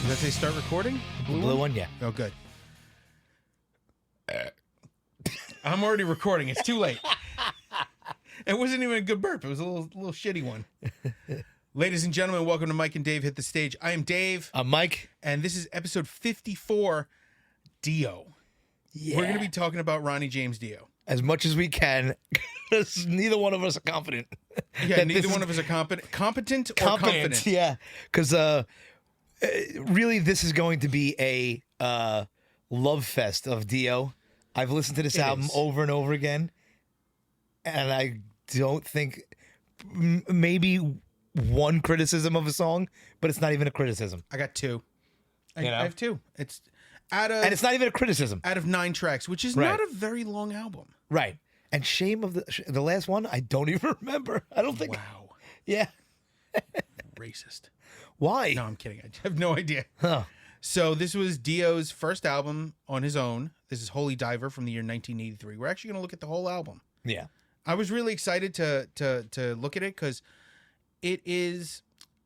Did they start recording? The blue one, yeah. Oh, good. I'm already recording. It's too late. It wasn't even a good burp. It was a little shitty one. Ladies and gentlemen, welcome to Mike and Dave Hit the Stage. I am Dave. I'm Mike. And this is episode 54, Dio. Yeah. We're going to be talking about Ronnie James Dio. As much as we can, because neither one of us are confident. Yeah, neither one of us are competent or confident. Yeah, because really this is going to be a love fest of Dio. I've listened to this album over and over again, and I don't think maybe one criticism of a song, but it's not even a criticism. I got two. I have two. It's and it's not even a criticism. Out of 9 tracks, which is not a very long album. Right. And shame of the last one, I don't even remember. I don't think. Wow. Yeah. Racist. Why? No, I'm kidding. I have no idea. Huh. So this was Dio's first album on his own. This is Holy Diver from the year 1983. We're actually going to look at the whole album. Yeah. I was really excited to look at it because it is,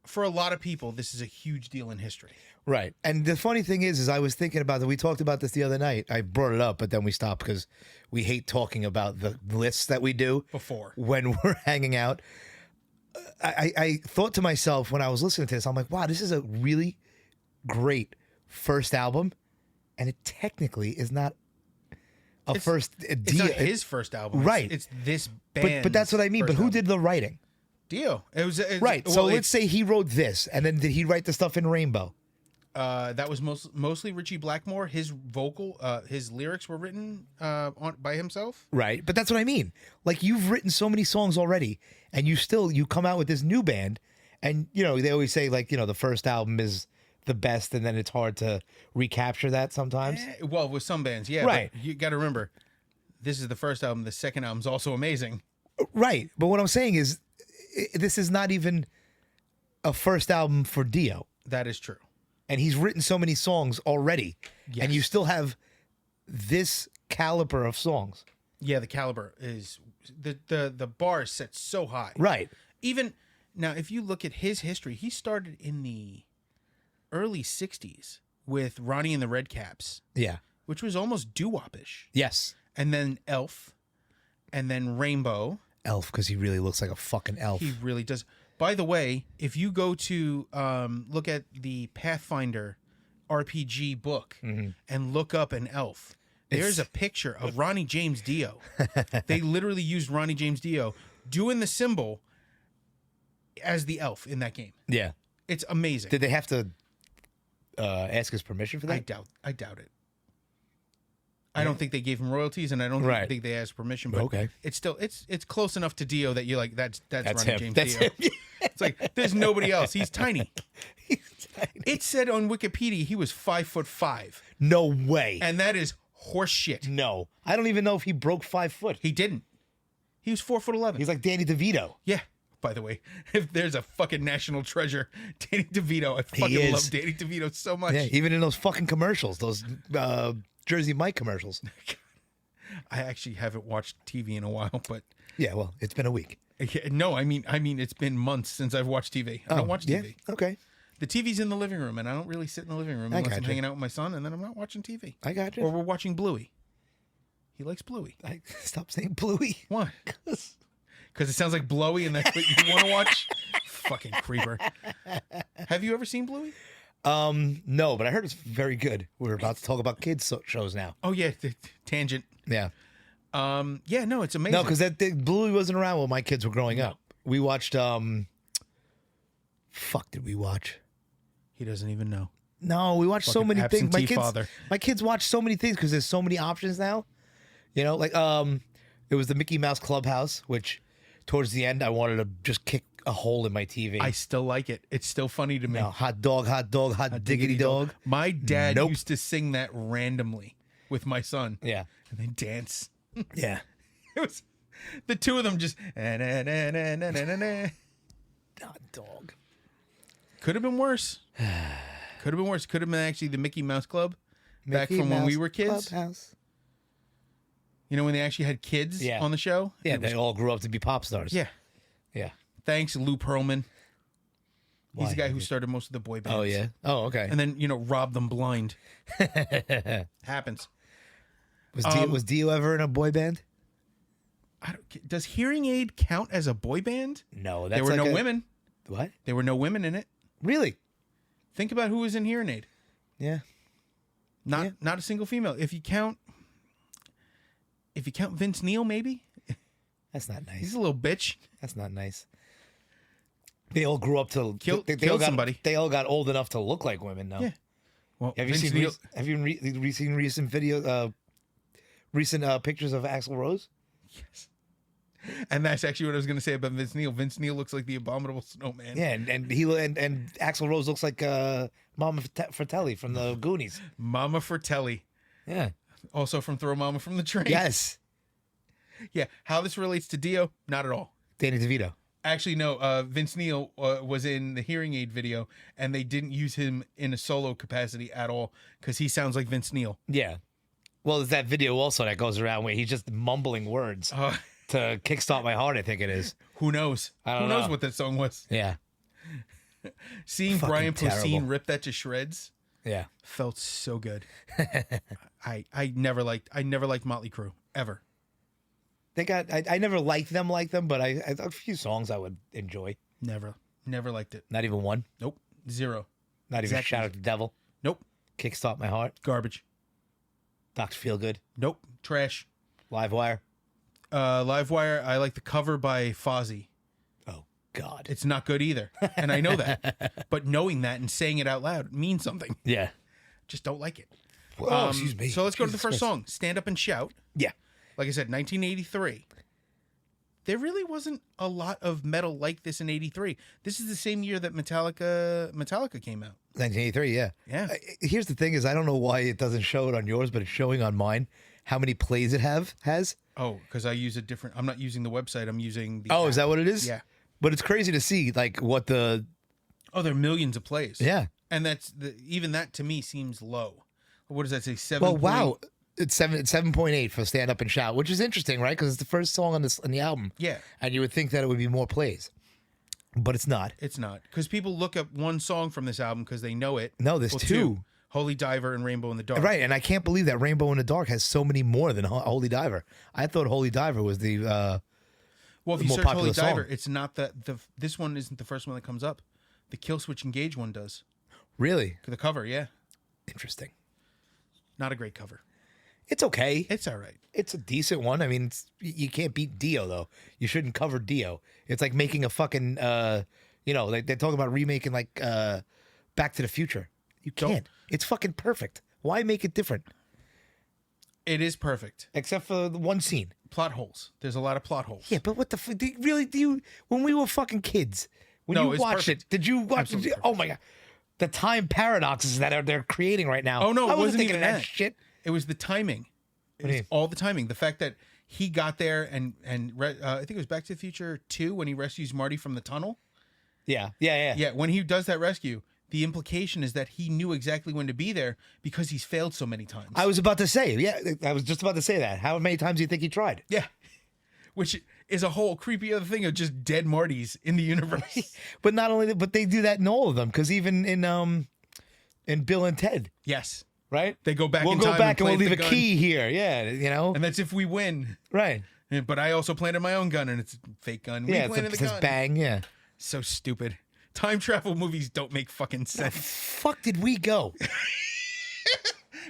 for a lot of people, this is a huge deal in history. Right. And the funny thing is I was thinking about that. We talked about this the other night. I brought it up, but then we stopped because we hate talking about the lists that we do Before. when we're hanging out. I thought to myself when I was listening to this, I'm like, wow, this is a really great first album. And it technically is not It's not his first album. Right. It's this band. But that's what I mean. But who did the writing? Dio. Right. So let's say he wrote this, and then did he write the stuff in Rainbow? That was mostly Richie Blackmore. His his lyrics were written by himself. Right, but that's what I mean. Like, you've written so many songs already, and you come out with this new band, and they always say, like, the first album is the best, and then it's hard to recapture that sometimes. Well, with some bands, yeah. Right. But you got to remember, this is the first album. The second album's also amazing. Right, but what I'm saying is, this is not even a first album for Dio. That is true. And he's written so many songs already, and you still have this caliber of songs. Yeah, the caliber is the bar is set so high. Right. Even now, if you look at his history, he started in the early '60s with Ronnie and the Redcaps. Yeah. Which was almost doo-wop-ish. Yes. And then Elf, and then Rainbow. Elf, because he really looks like a fucking elf. He really does. By the way, if you go to look at the Pathfinder RPG book and look up an elf, there's a picture of Ronnie James Dio. They literally used Ronnie James Dio doing the symbol as the elf in that game. Yeah. It's amazing. Did they have to ask his permission for that? I doubt it. I don't think they gave him royalties, and I don't think they asked permission. But okay, it's still it's close enough to Dio that you're like that's Ronnie him. James That's Dio. him. It's like there's nobody else. He's tiny. He's tiny. It said on Wikipedia he was 5'5". No way. And that is horse shit. No, I don't even know if he broke 5 foot. He didn't. He was 4'11". He's like Danny DeVito. Yeah. By the way, if there's a fucking national treasure, Danny DeVito. I fucking love Danny DeVito so much. Yeah, even in those fucking commercials, those Jersey Mike commercials. I actually haven't watched TV in a while, but yeah, well, it's been a week. No, I mean, it's been months since I've watched TV. I don't watch TV. Yeah? Okay. The TV's in the living room, and I don't really sit in the living room unless I'm hanging out with my son, and then I'm not watching TV. I got you. Or we're watching Bluey. He likes Bluey. Stop saying Bluey. Why? Because it sounds like Blowy, and that's what you want to watch? Fucking creeper. Have you ever seen Bluey? No, but I heard it's very good. We're about to talk about kids shows now. Oh, yeah. Tangent. Yeah. Yeah, no, it's amazing. No, because Bluey wasn't around when my kids were growing up. We watched, fuck did we watch? He doesn't even know. No, we watched so many things. Father. My kids watch so many things because there's so many options now. Like it was the Mickey Mouse Clubhouse, which towards the end I wanted to just kick a hole in my TV. I still like it. It's still funny to me. No, hot dog, hot diggity dog. My dad used to sing that randomly with my son. Yeah. And then dance. Yeah. The two of them just. Not dog. Could have been worse. Could have been worse. Could have been actually the Mickey Mouse Club back from when we were kids. Clubhouse. You know, when they actually had kids on the show? Yeah, they all grew up to be pop stars. Yeah. Yeah. Thanks, Lou Pearlman. He's Why? the guy who started most of the boy bands. Oh, yeah? Oh, okay. And then, robbed them blind. Happens. Was Dio ever in a boy band? Does Hearing Aid count as a boy band? No. There were no women. What? There were no women in it. Really? Think about who was in Hearing Aid. Yeah. Not a single female. If you count Vince Neil, maybe. That's not nice. He's a little bitch. That's not nice. They all grew up to Kill somebody. They all got old enough to look like women now. Yeah. Well, Have you Vince seen Neil, recent videos? Recent pictures of Axl Rose? Yes. And that's actually what I was going to say about Vince Neil. Vince Neil looks like the Abominable Snowman. Yeah, and Axl Rose looks like Mama Fratelli from the Goonies. Mama Fratelli. Yeah. Also from Throw Mama from the Train. Yes. Yeah. How this relates to Dio? Not at all. Danny DeVito. Actually, no. Vince Neil was in the Hearing Aid video, and they didn't use him in a solo capacity at all because he sounds like Vince Neil. Yeah. Well, there's that video also that goes around where he's just mumbling words to Kickstart My Heart, I think it is. Who knows? Who knows what that song was? Yeah. Seeing Fucking Brian terrible. Posehn rip that to shreds Yeah. felt so good. I never liked Motley Crue ever. I never liked them, but a few songs I would enjoy. Never liked it. Not even one. Nope. Zero. Not even Shout at the Devil. Nope. Kickstart My Heart. Garbage. Dr. Feelgood. Nope. Trash. Livewire. Livewire. I like the cover by Fozzy. Oh God. It's not good either, and I know that. But knowing that and saying it out loud means something. Yeah. Just don't like it. Oh, excuse me. So let's go to the first song, "Stand Up and Shout." Yeah. Like I said, 1983. There really wasn't a lot of metal like this in 83. This is the same year that Metallica came out. 1983, yeah. Yeah. Here's the thing is I don't know why it doesn't show it on yours, but it's showing on mine how many plays it has. Oh, because I use a different... I'm not using the website. I'm using the... Oh, app. is that what it is? Yeah. But it's crazy to see, like, what the... Oh, there are millions of plays. Yeah. And even that, to me, seems low. What does that say? 7. Well, wow. It's 7.8 for Stand Up and Shout, which is interesting, right? Because it's the first song on the album. Yeah. And you would think that it would be more plays. But it's not. It's not. Because people look up one song from this album because they know it. No, there's two. Holy Diver and Rainbow in the Dark. Right, and I can't believe that Rainbow in the Dark has so many more than Holy Diver. I thought Holy Diver was the well, if you more search Holy popular Diver, song. it's not this one isn't the first one that comes up. The Kill Switch Engage one does. Really? The cover, yeah. Interesting. Not a great cover. It's okay. It's all right. It's a decent one. I mean, you can't beat Dio, though. You shouldn't cover Dio. It's like making a fucking, they're talking about remaking, like, Back to the Future. You can't. It's fucking perfect. Why make it different? It is perfect. Except for the one scene. Plot holes. There's a lot of plot holes. Yeah, but what the fuck? Do you, when we were fucking kids, when you watched it, did you watch it? Oh my God. The time paradoxes that they're creating right now. Oh, no, I it wasn't thinking even of that shit. It was the timing. It was all the timing. The fact that he got there and I think it was Back to the Future 2 when he rescues Marty from the tunnel. Yeah. Yeah, when he does that rescue, the implication is that he knew exactly when to be there because he's failed so many times. I was about to say, I was just about to say that. How many times do you think he tried? Yeah. Which is a whole creepy other thing of just dead Martys in the universe. But not only that, but they do that in all of them. Because even in Bill and Ted. Yes. Right? They go back we'll in go time back and we'll plant leave a the gun. key here. Yeah, And that's if we win. Right. But I also planted my own gun and it's a fake gun. Yeah, We planted it the says gun. bang, yeah. So stupid. Time travel movies don't make fucking sense. Fuck did we go?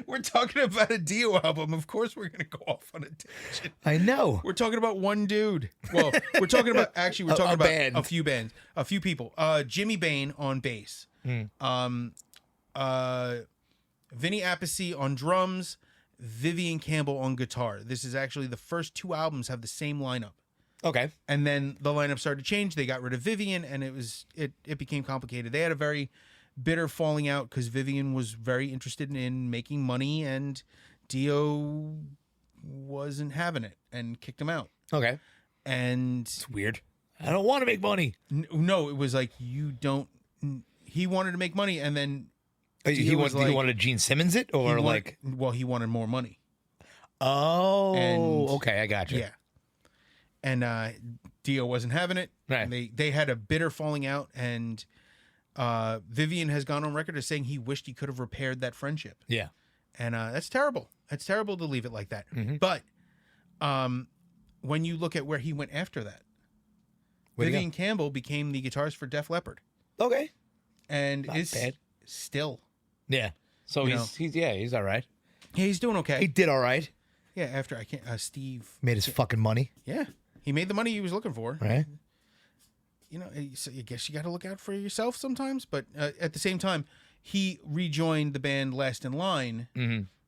We're talking about a Dio album. Of course we're going to go off on a tangent. I know. We're talking about one dude. Well, we're talking about about band. a few bands, a few people. Jimmy Bain on bass. Vinny Appice on drums, Vivian Campbell on guitar. This is actually the first two albums have the same lineup. Okay. And then the lineup started to change. They got rid of Vivian and it became complicated. They had a very bitter falling out because Vivian was very interested in making money and Dio wasn't having it and kicked him out. Okay. And It's weird. I don't want to make money. no, it was like you don't. He wanted to make money, and then He wanted to Gene Simmons it, or he wanted more money. Oh, And- okay, I got you. Yeah. And Dio wasn't having it. Right. They had a bitter falling out, and Vivian has gone on record as saying he wished he could have repaired that friendship. Yeah. And that's terrible. That's terrible to leave it like that. Mm-hmm. But when you look at where he went after that, Where'd he Vivian Campbell became the guitarist for Def Leppard, Okay. and Not is bad. still. Yeah. So You he's all right. Yeah, he's doing okay. He did all right. Yeah, after Steve Made his fucking money. Yeah, he made the money he was looking for. Right. You know, so I guess you got to look out for yourself sometimes. But at the same time, he rejoined the band Last in Line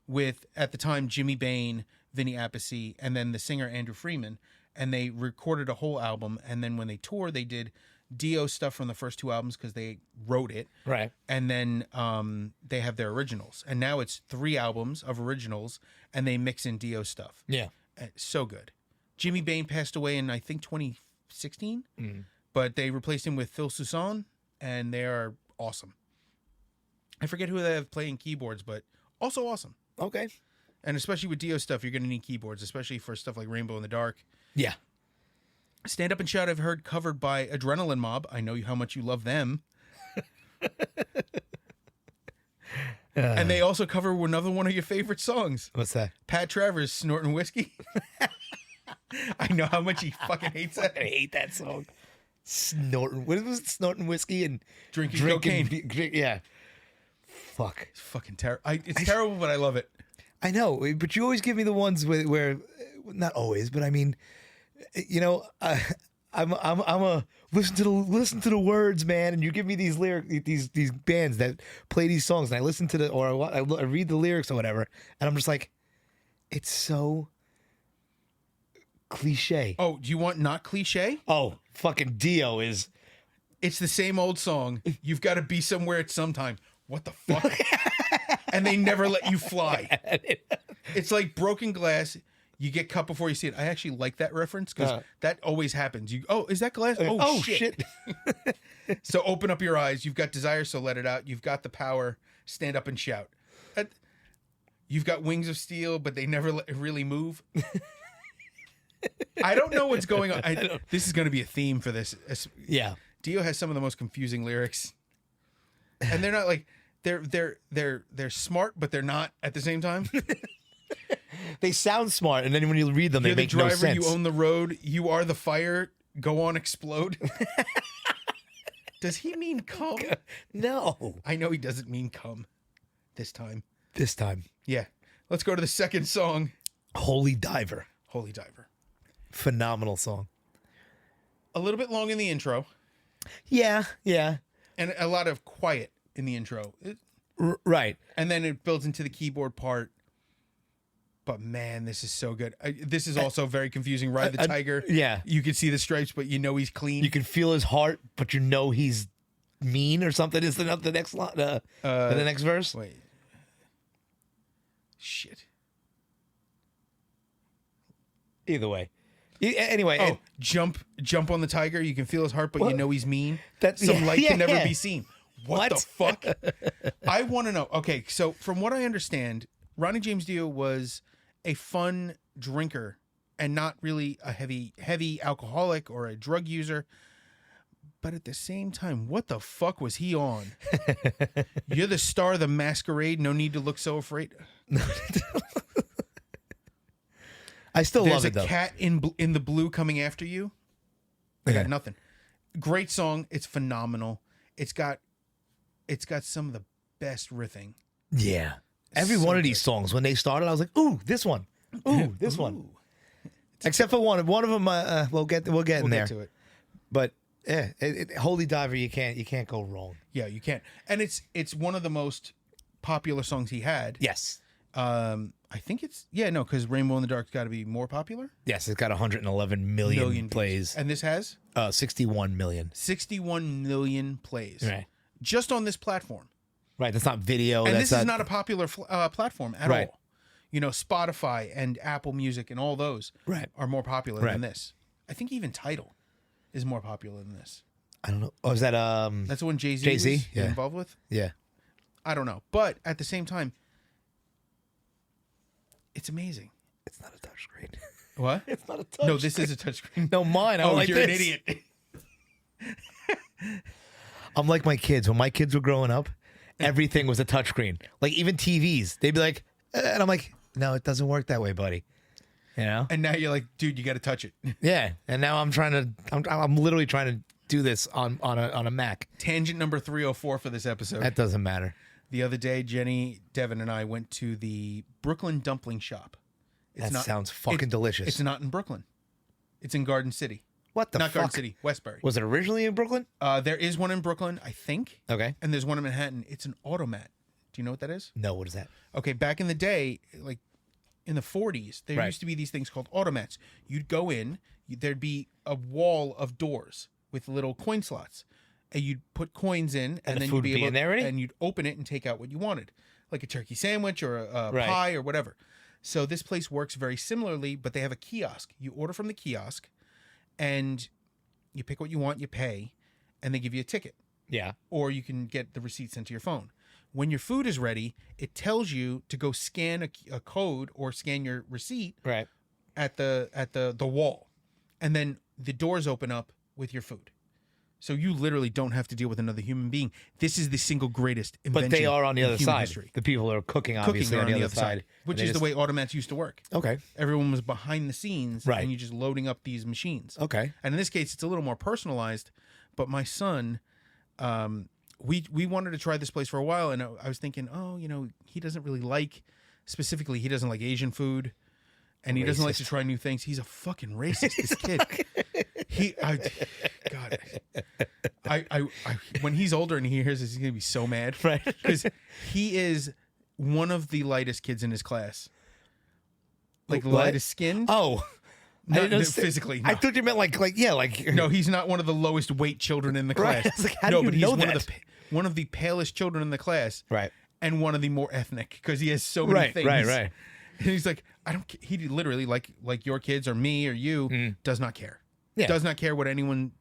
with, at the time, Jimmy Bain, Vinny Appice, and then the singer Andrew Freeman. And they recorded a whole album. And then when they toured, they did Dio stuff from the first two albums because they wrote it. Right. And then they have their originals. And now it's 3 albums of originals, and they mix in Dio stuff. Yeah. So good. Jimmy Bain passed away in, I think, 2016. But they replaced him with Phil Soussan, and they are awesome. I forget who they have playing keyboards, but also awesome. Okay. And especially with Dio stuff, you're going to need keyboards, especially for stuff like Rainbow in the Dark. Yeah. Stand Up and Shout, I've heard covered by Adrenaline Mob. I know how much you love them. And they also cover another one of your favorite songs. What's that? Pat Travers, Snorting Whiskey. I know how much he fucking hates that. I hate that song. Snorting. What was it? Snorting whiskey and Drinking cocaine. Yeah. Fuck. It's fucking terrible. It's terrible, but I love it. I know, but you always give me the ones where not always, but I mean, you know, I'm a listen to the words, man, and you give me these these bands that play these songs, and I listen to I read the lyrics or whatever, and I'm just like, it's so cliche. Oh, do you want not cliche? Oh, fucking Dio is. It's the same old song. You've got to be somewhere at some time. What the fuck? And they never let you fly. It's like broken glass. You get cut before you see it. I actually like that reference because that always happens. Is that glass? Oh shit. So open up your eyes. You've got desire, so let it out. You've got the power. Stand up and shout. You've got wings of steel, but they never really move. I don't know what's going on. This is going to be a theme for this. Yeah. Dio has some of the most confusing lyrics, and they're not like they're smart, but they're not at the same time. They sound smart, and then when you read them, You're they make the driver, no sense. you own the road. You are the fire. Go on, explode. Does he mean come? No. I know he doesn't mean come. This time. Yeah. Let's go to the second song. Holy Diver. Holy Diver. Phenomenal song. A little bit long in the intro. Yeah. And a lot of quiet in the intro. Right. And then it builds into the keyboard part. But man, this is so good. This is also very confusing. Ride the Tiger. Yeah. You can see the stripes, but you know he's clean. You can feel his heart, but you know he's mean or something. Is the next line, the next verse? Wait. Shit. Either way. Anyway. Jump on the tiger. You can feel his heart, but you know he's mean. Some light can never be seen. What the What? fuck? I want to know. Okay, so from what I understand, Ronnie James Dio was a fun drinker and not really a heavy alcoholic or a drug user. But at the same time, what the fuck was he on? You're the star of the masquerade. No need to look so afraid. I still There's love it, though. a cat in the blue coming after you. I got nothing. Great song. It's phenomenal. It's got some of the best riffing. Yeah. Every one of these songs, when they started, I was like, "Ooh, this one! Ooh, this one!" Except for one. One of them, we'll get in there. Get to it. But yeah, Holy Diver, you can't go wrong. Yeah, you can't. And it's one of the most popular songs he had. Yes. I think because Rainbow in the Dark's got to be more popular. Yes, it's got 111 million plays. And this has 61 million. 61 million plays. Right. Just on this platform. Right. That's not video. And that's this is not a popular platform at all. Spotify and Apple Music and all those Right. are more popular Right. than this. I think even Tidal is more popular than this. I don't know. Oh, is that That's the one Jay-Z, Jay-Z? was Yeah. involved with? Yeah. I don't know. But at the same time, it's amazing. It's not a touchscreen. What? It's not a touchscreen. No, this is a touchscreen. No, mine. I'm like you're an this. idiot. I'm like my kids. When my kids were growing up, everything was a touchscreen. Like even TVs, they'd be like, and I'm like, no, it doesn't work that way, buddy. You know? And now you're like, dude, you got to touch it. Yeah. And now I'm literally trying to do this on a Mac. Tangent number 304 for this episode. That doesn't matter. The other day, Jenny, Devin, and I went to the Brooklyn Dumpling Shop. That sounds fucking delicious. It's not in Brooklyn. It's in Garden City. What the Not fuck? Garden City, Westbury. Was it originally in Brooklyn? There is one in Brooklyn, I think. Okay. And there's one in Manhattan. It's an automat. Do you know what that is? No, what is that? Okay, back in the day, like in the 40s, there Right. used to be these things called automats. You'd go in, there'd be a wall of doors with little coin slots. And you'd put coins in, and the then food you'd be would be able in there already? and you'd open it and take out what you wanted, like a turkey sandwich or a Right. pie or whatever. So this place works very similarly, but they have a kiosk. You order from the kiosk, and you pick what you want, you pay, and they give you a ticket. Yeah. Or you can get the receipt sent to your phone. When your food is ready, it tells you to go scan a code or scan your receipt Right. at the wall, and then the doors open up with your food. So you literally don't have to deal with another human being. This is the single greatest invention. But they are on the in other human side. history. The people are cooking, obviously, are on the other side. which And is they the way automats used to work. Okay. Everyone was behind the scenes, Right. and you're just loading up these machines. Okay. And in this case, it's a little more personalized. But my son, we wanted to try this place for a while, and I was thinking, he doesn't really like, specifically, he doesn't like Asian food, and he doesn't like to try new things. He's a fucking racist, this kid. When he's older and he hears this, he's gonna be so mad, Right. Because he is one of the lightest kids in his class, like the What? lightest skinned. Oh. I Not didn't understand. physically. I no. thought you meant like No, he's not one of the lowest weight children in the Right. class. I was like, how do no, you but he's know one that? of one of the palest children in the class, Right. and one of the more ethnic because he has so many things. Right. And he's like, I don't. He literally like your kids or me or you does not care. Yeah. Does not care where anyone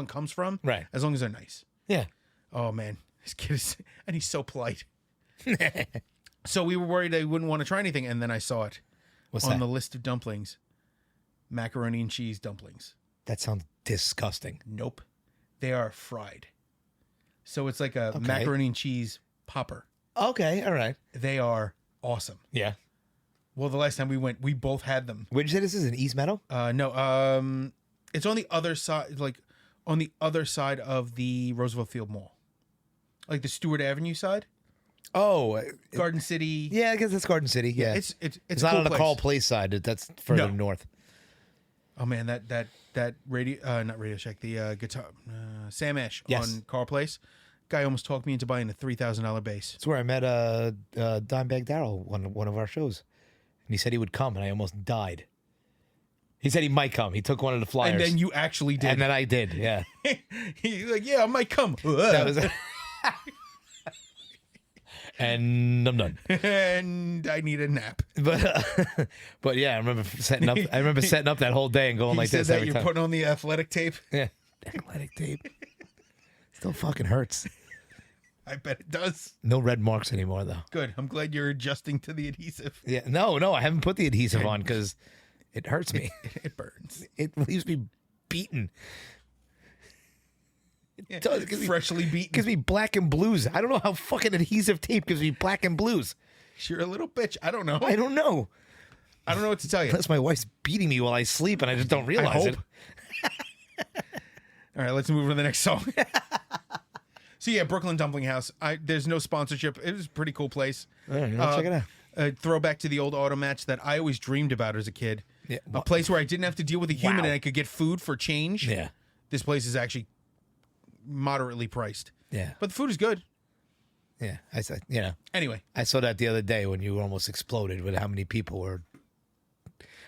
comes from. Right. As long as they're nice. Yeah. Oh man, this kid is, and he's so polite. So we were worried they wouldn't want to try anything, and then I saw it What's on that? the list of dumplings. Macaroni and cheese dumplings. That sounds disgusting. Nope. They are fried. So it's like a macaroni and cheese popper. Okay. All right. They are awesome. Yeah. Well, the last time we went, we both had them. Where'd you say this is? In East Meadow? No, it's on the other side, like on the other side of the Roosevelt Field Mall. Like the Stewart Avenue side. Oh. Garden City. Yeah, I guess that's Garden City. Yeah. It's It's a not cool on the place. Carl Place side. That's further No. north. Oh man, that radio, not Radio Shack, the guitar, Sam Ash Yes. on Carl Place. Guy almost talked me into buying a $3,000 bass. It's where I met Dimebag Darrell one of our shows. And he said he would come, and I almost died. He said he might come. He took one of the flyers. And then you actually did. And then I did, yeah. He's like, yeah, I might come. That was And I'm done. And I need a nap. But yeah, I remember setting up that whole day and going He like said this that every you're time. putting on the athletic tape. Yeah. Athletic tape. Still fucking hurts. I bet it does. No red marks anymore, though. Good. I'm glad you're adjusting to the adhesive. Yeah. No, I haven't put the adhesive on because it hurts me. It burns. It leaves me beaten. It does. It gives me- Freshly beaten. Gives me black and blues. I don't know how fucking adhesive tape gives me black and blues. You're a little bitch. I don't know. I don't know. I don't know what to tell you. Unless my wife's beating me while I sleep and I just don't realize it. All right, let's move on to the next song. So yeah, Brooklyn Dumpling House. There's no sponsorship. It was a pretty cool place. All right, I'll check it out. A throwback to the old automats that I always dreamed about as a kid. Yeah, A place where I didn't have to deal with a human Wow. and I could get food for change. Yeah. This place is actually moderately priced. Yeah. But the food is good. Yeah. I said, Anyway, I saw that the other day when you almost exploded with how many people were.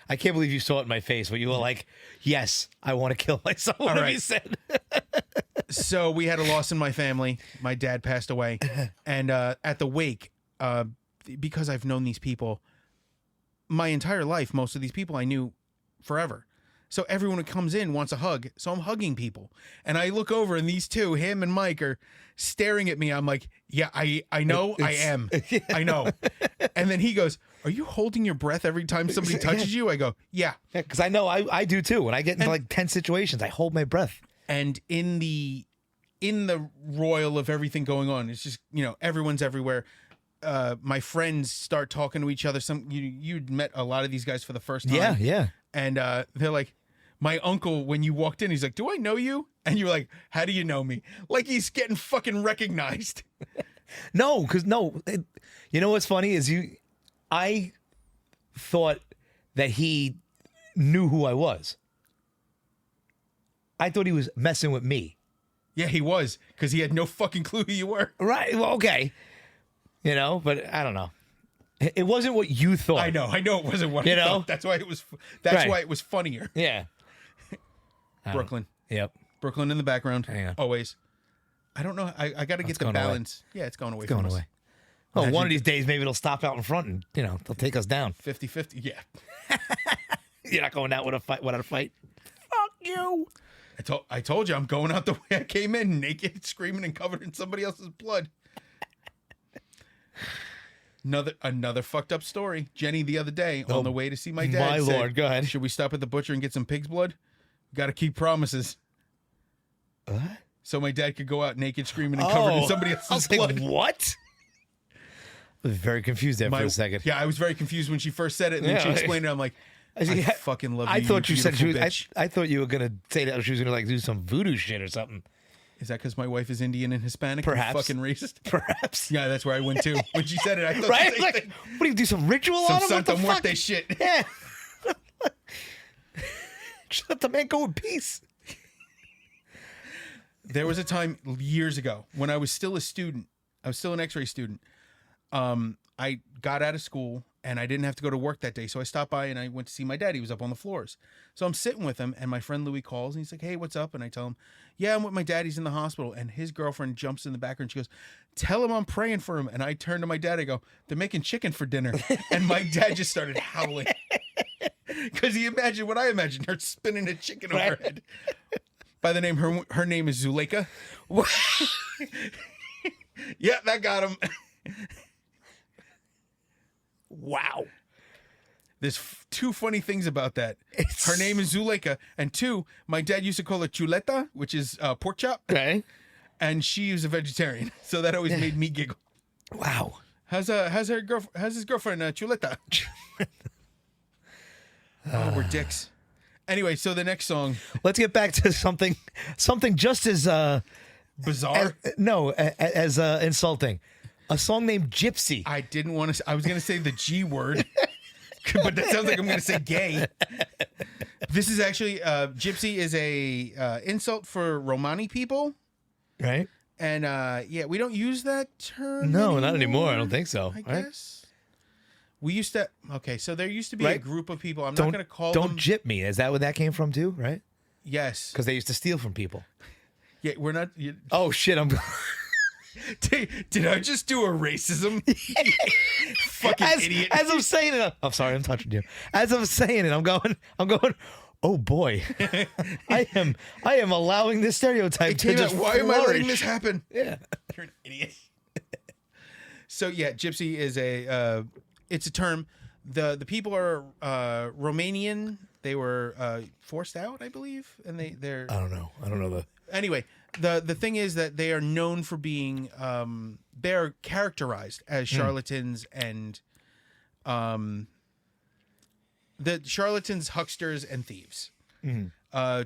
I can't believe you saw it in my face, but you were like, yes, I want to kill myself. Whatever right. you said. so we had a loss in my family. My dad passed away. And at the wake, because I've known these people, my entire life, most of these people I knew forever. So everyone who comes in wants a hug. So I'm hugging people. And I look over and these two, him and Mike, are staring at me. I'm like, yeah, I know I am. I know. And then he goes, are you holding your breath every time somebody touches you? I go, yeah. Because I know I do too. When I get into like 10 situations, I hold my breath. And in the royal of everything going on, it's just, everyone's everywhere. My friends start talking to each other. You'd met a lot of these guys for the first time. Yeah. And they're like, my uncle, when you walked in, he's like, do I know you? And you're like, how do you know me? Like he's getting fucking recognized. No, because you know what's funny is I thought that he knew who I was. I thought he was messing with me. Yeah, he was, because he had no fucking clue who you were. Right. Well, okay. But I don't know. It wasn't what you thought. I know it wasn't what I thought. That's why it was. That's why it was funnier. Yeah. Brooklyn. Yep. Brooklyn in the background. Hang on. Always. I don't know. I got to get the balance. Away. Yeah, it's going away. It's going away. Well, one of these days, maybe it'll stop out in front and, they'll take us down. 50-50. Yeah. You're not going out without a fight. Fuck you. I told you I'm going out the way I came in, naked, screaming, and covered in somebody else's blood. Another fucked up story. Jenny the other day on the way to see my dad. My said, Lord, go ahead. Should we stop at the butcher and get some pig's blood? Got to keep promises. What? So my dad could go out naked, screaming, and covered in somebody else's blood. What? I was very confused there for a second. Yeah, I was very confused when she first said it, and then she explained it. I'm like, I fucking love you. I thought you said she was. Bitch. I thought you were gonna say that she was gonna do some voodoo shit or something. Is that because my wife is Indian and Hispanic? Perhaps. And fucking racist. Perhaps. Yeah, that's where I went to when she said it. I thought right? the same thing. What do you do? Some ritual Some on him? Santa What the fuck? Muerte shit. Yeah. Just let the man go in peace. There was a time years ago when I was still a student. I was still an X-ray student. I got out of school and I didn't have to go to work that day. So I stopped by and I went to see my dad. He was up on the floors. So I'm sitting with him and my friend Louis calls and he's like, hey, what's up? And I tell him, yeah, I'm with my dad. He's in the hospital. And his girlfriend jumps in the background. She goes, tell him I'm praying for him. And I turn to my dad. I go, they're making chicken for dinner. And my dad just started howling. Because he imagined what I imagined, her spinning a chicken over her head. By the name, her name is Zuleika. Yeah, that got him. Wow. There's two funny things about that. Her name is Zuleika, and two, my dad used to call her chuleta, which is pork chop. Okay. And she was a vegetarian, so that always made me giggle. Wow. How's his girlfriend chuleta? Oh, we're dicks. Anyway, so the next song. Let's get back to something just as bizarre. As insulting. A song named Gypsy. I didn't want to. I was going to say the G word, but that sounds like I'm going to say gay. This is actually Gypsy is a insult for Romani people, right? And yeah, we don't use that term. No, anymore, not anymore. I don't think so. I guess we used to. Okay, so there used to be a group of people. I'm not going to call them. Don't gyp me. Is that where that came from too? Right? Yes, because they used to steal from people. Yeah, we're not. Oh shit! I'm. Did I just do a racism? Fucking idiot. As I'm saying it, I'm sorry, I'm touching you. As I'm saying it, I'm going, oh boy. I am allowing this stereotype to just why am I letting this happen? Yeah. You're an idiot. So yeah, gypsy is it's a term. The people are Romanian. They were forced out, I believe, and they're I don't know. Anyway, the thing is that they are known for being they're characterized as charlatans and the charlatans, hucksters, and thieves.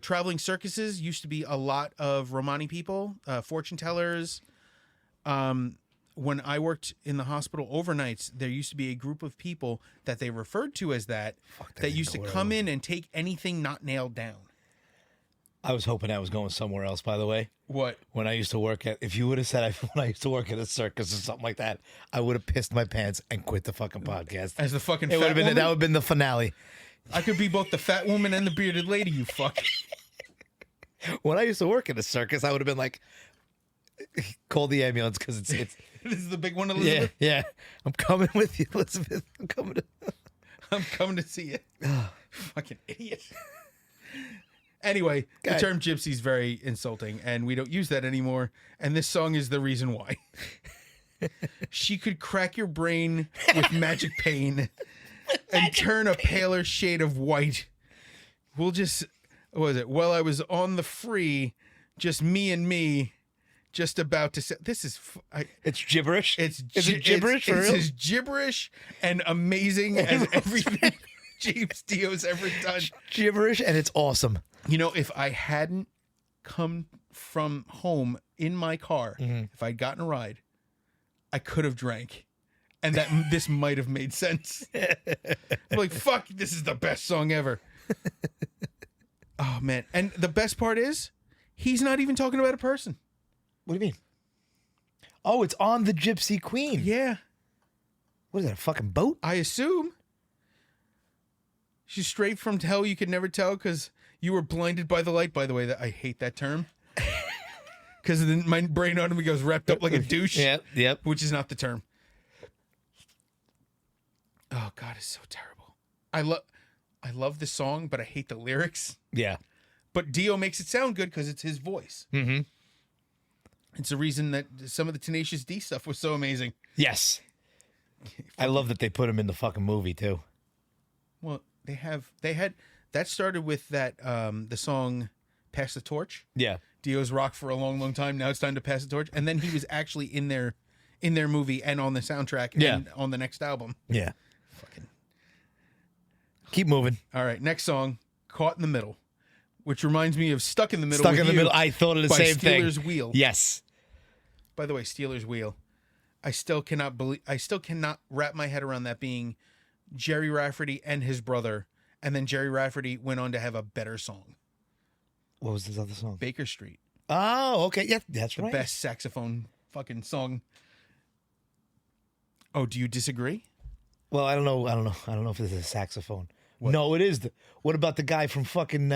Traveling circuses used to be a lot of Romani people, fortune tellers. When I worked in the hospital overnights, there used to be a group of people that they referred to as that used to come in and take anything not nailed down. I was hoping that was going somewhere else, by the way. What? When I used to work if you would have said when I used to work at a circus or something like that, I would have pissed my pants and quit the fucking podcast. As the fucking fat woman? That would have been the finale. I could be both the fat woman and the bearded lady, you fuck. When I used to work at a circus, I would have been like, call the ambulance because it's This is the big one, Elizabeth? Yeah. I'm coming with you, Elizabeth. I'm coming. I'm coming to see you. Fucking idiot. Anyway, the term gypsy is very insulting, and we don't use that anymore. And this song is the reason why. She could crack your brain with magic pain and turn a paler shade of white. We'll just, what was it? Well, I was on the free, just me and me, just about to say, this is, it's gibberish. Is it gibberish for real? It's as gibberish and amazing as everything James Dio's ever done. Gibberish, and it's awesome. You know, if I hadn't come from home in my car, if I'd gotten a ride, I could have drank. And that this might have made sense. I'm like, fuck, this is the best song ever. Oh, man. And the best part is, he's not even talking about a person. What do you mean? Oh, it's on the Gypsy Queen. Yeah. What is that, a fucking boat? I assume. She's straight from hell, you could never tell because you were blinded by the light. By the way, I hate that term. Because my brain automatically goes wrapped up like a douche. Yep. Which is not the term. Oh, God, it's so terrible. I love this song, but I hate the lyrics. Yeah. But Dio makes it sound good because it's his voice. Mm-hmm. It's the reason that some of the Tenacious D stuff was so amazing. Yes. I love that they put him in the fucking movie, too. Well, they had, that started with that, the song Pass the Torch. Yeah. Dio's rocked for a long, long time. Now it's time to pass the torch. And then he was actually in their movie and on the soundtrack and on the next album. Yeah. Fucking. Keep moving. All right. Next song, Caught in the Middle, which reminds me of Stuck in the Middle. Stuck in the Middle. I thought of the same thing. Steelers Wheel. Yes. By the way, Steelers Wheel. I still cannot wrap my head around that being Jerry Rafferty and his brother. And then Jerry Rafferty went on to have a better song. What was this other song? Baker Street. Oh, okay. Yeah, that's the right. best saxophone fucking song. Oh, do you disagree? Well, I don't know if this is a saxophone. What? No, it is. What about the guy from fucking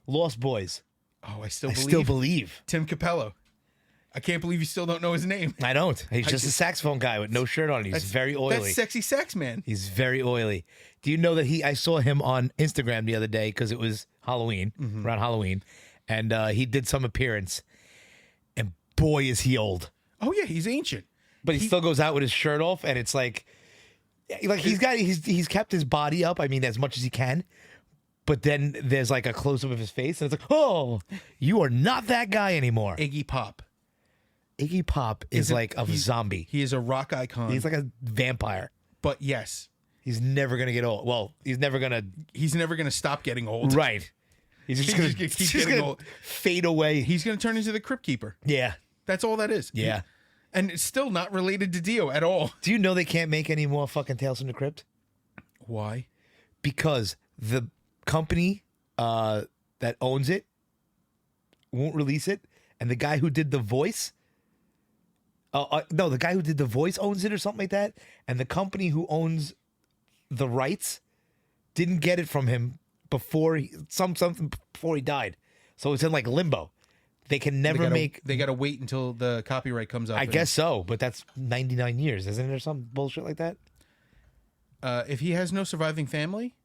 Lost Boys? Oh, I still believe. Tim Capello. I can't believe you still don't know his name. I don't. He's just a saxophone guy with no shirt on. He's very oily. That's sexy sax man. He's very oily. Do you know that I saw him on Instagram the other day because it was Halloween, around Halloween, and he did some appearance, and boy, is he old. Oh, yeah, he's ancient. But he still goes out with his shirt off, and it's like he's kept his body up, I mean, as much as he can, but then there's like a close-up of his face, and it's like, oh, you are not that guy anymore. Iggy Pop. Iggy Pop is like a zombie. He is a rock icon. He's like a vampire. But yes. He's never going to get old. Well, he's never going to stop getting old. Right. He's just going to keep getting old. Fade away. He's going to turn into the Crypt Keeper. Yeah. That's all that is. Yeah. And it's still not related to Dio at all. Do you know they can't make any more fucking Tales from the Crypt? Why? Because the company that owns it won't release it, and the guy who did the voice... the guy who did the voice owns it or something like that, and the company who owns the rights didn't get it from him before something before he died, so it's in like limbo. They can never make. They got to wait until the copyright comes up. I guess so, but that's 99 years, isn't there? Some bullshit like that. If he has no surviving family,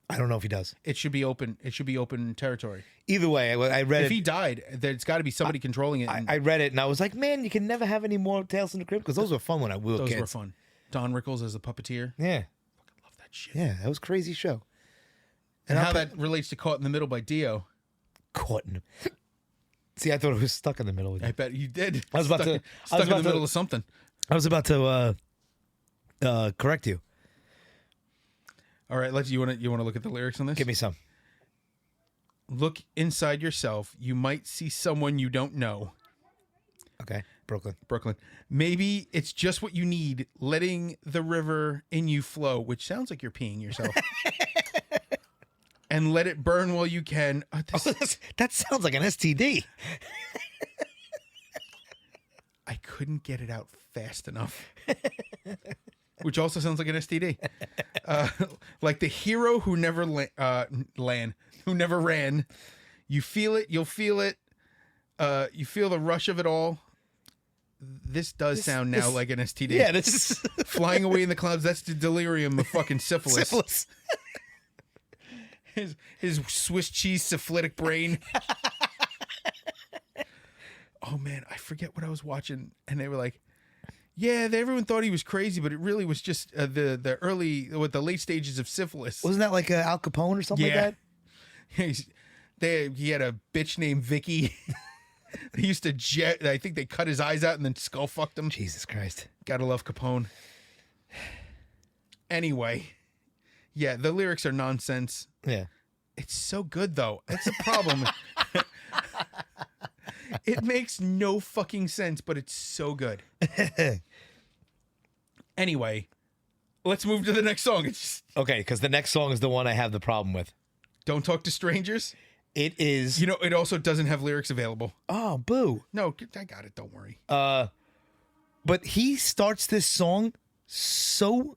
I don't know if he does. It should be open. It should be open territory. Either way, I read it. If he died, there's got to be somebody controlling it. I read it and I was like, man, you can never have any more Tales from the Crypt because those were fun when I was kids. Those were fun. Don Rickles as a puppeteer. Yeah, fucking love that shit. Yeah, that was a crazy show. And how that relates to Caught in the Middle by Dio. Caught in. See, I thought it was Stuck in the Middle. I bet you did. I was about to stuck in the middle of something. I was about to correct you. All right, you want to look at the lyrics on this? Give me some. Look inside yourself. You might see someone you don't know. Okay, Brooklyn. Maybe it's just what you need, letting the river in you flow, which sounds like you're peeing yourself. And let it burn while you can. That sounds like an STD. I couldn't get it out fast enough. Which also sounds like an STD. Like the hero who never ran. You feel it. You'll feel it. You feel the rush of it all. this does sound now like an STD. Yeah, this is flying away in the clouds. That's the delirium of fucking syphilis. syphilis. His Swiss cheese syphilitic brain. Oh man, I forget what I was watching, and they were like, "Yeah, everyone thought he was crazy, but it really was just the late stages of syphilis." Wasn't that like Al Capone or something like that? He had a bitch named Vicky. They used to I think they cut his eyes out and then skull fucked him. Jesus Christ. Gotta love Capone. Anyway, yeah, the lyrics are nonsense. Yeah. It's so good though. That's the problem. It makes no fucking sense, but it's so good. Anyway, let's move to the next song. It's just, okay, because the next song is the one I have the problem with. Don't Talk to Strangers. It is. You know, it also doesn't have lyrics available. Oh, boo. No, I got it. Don't worry. But he starts this song so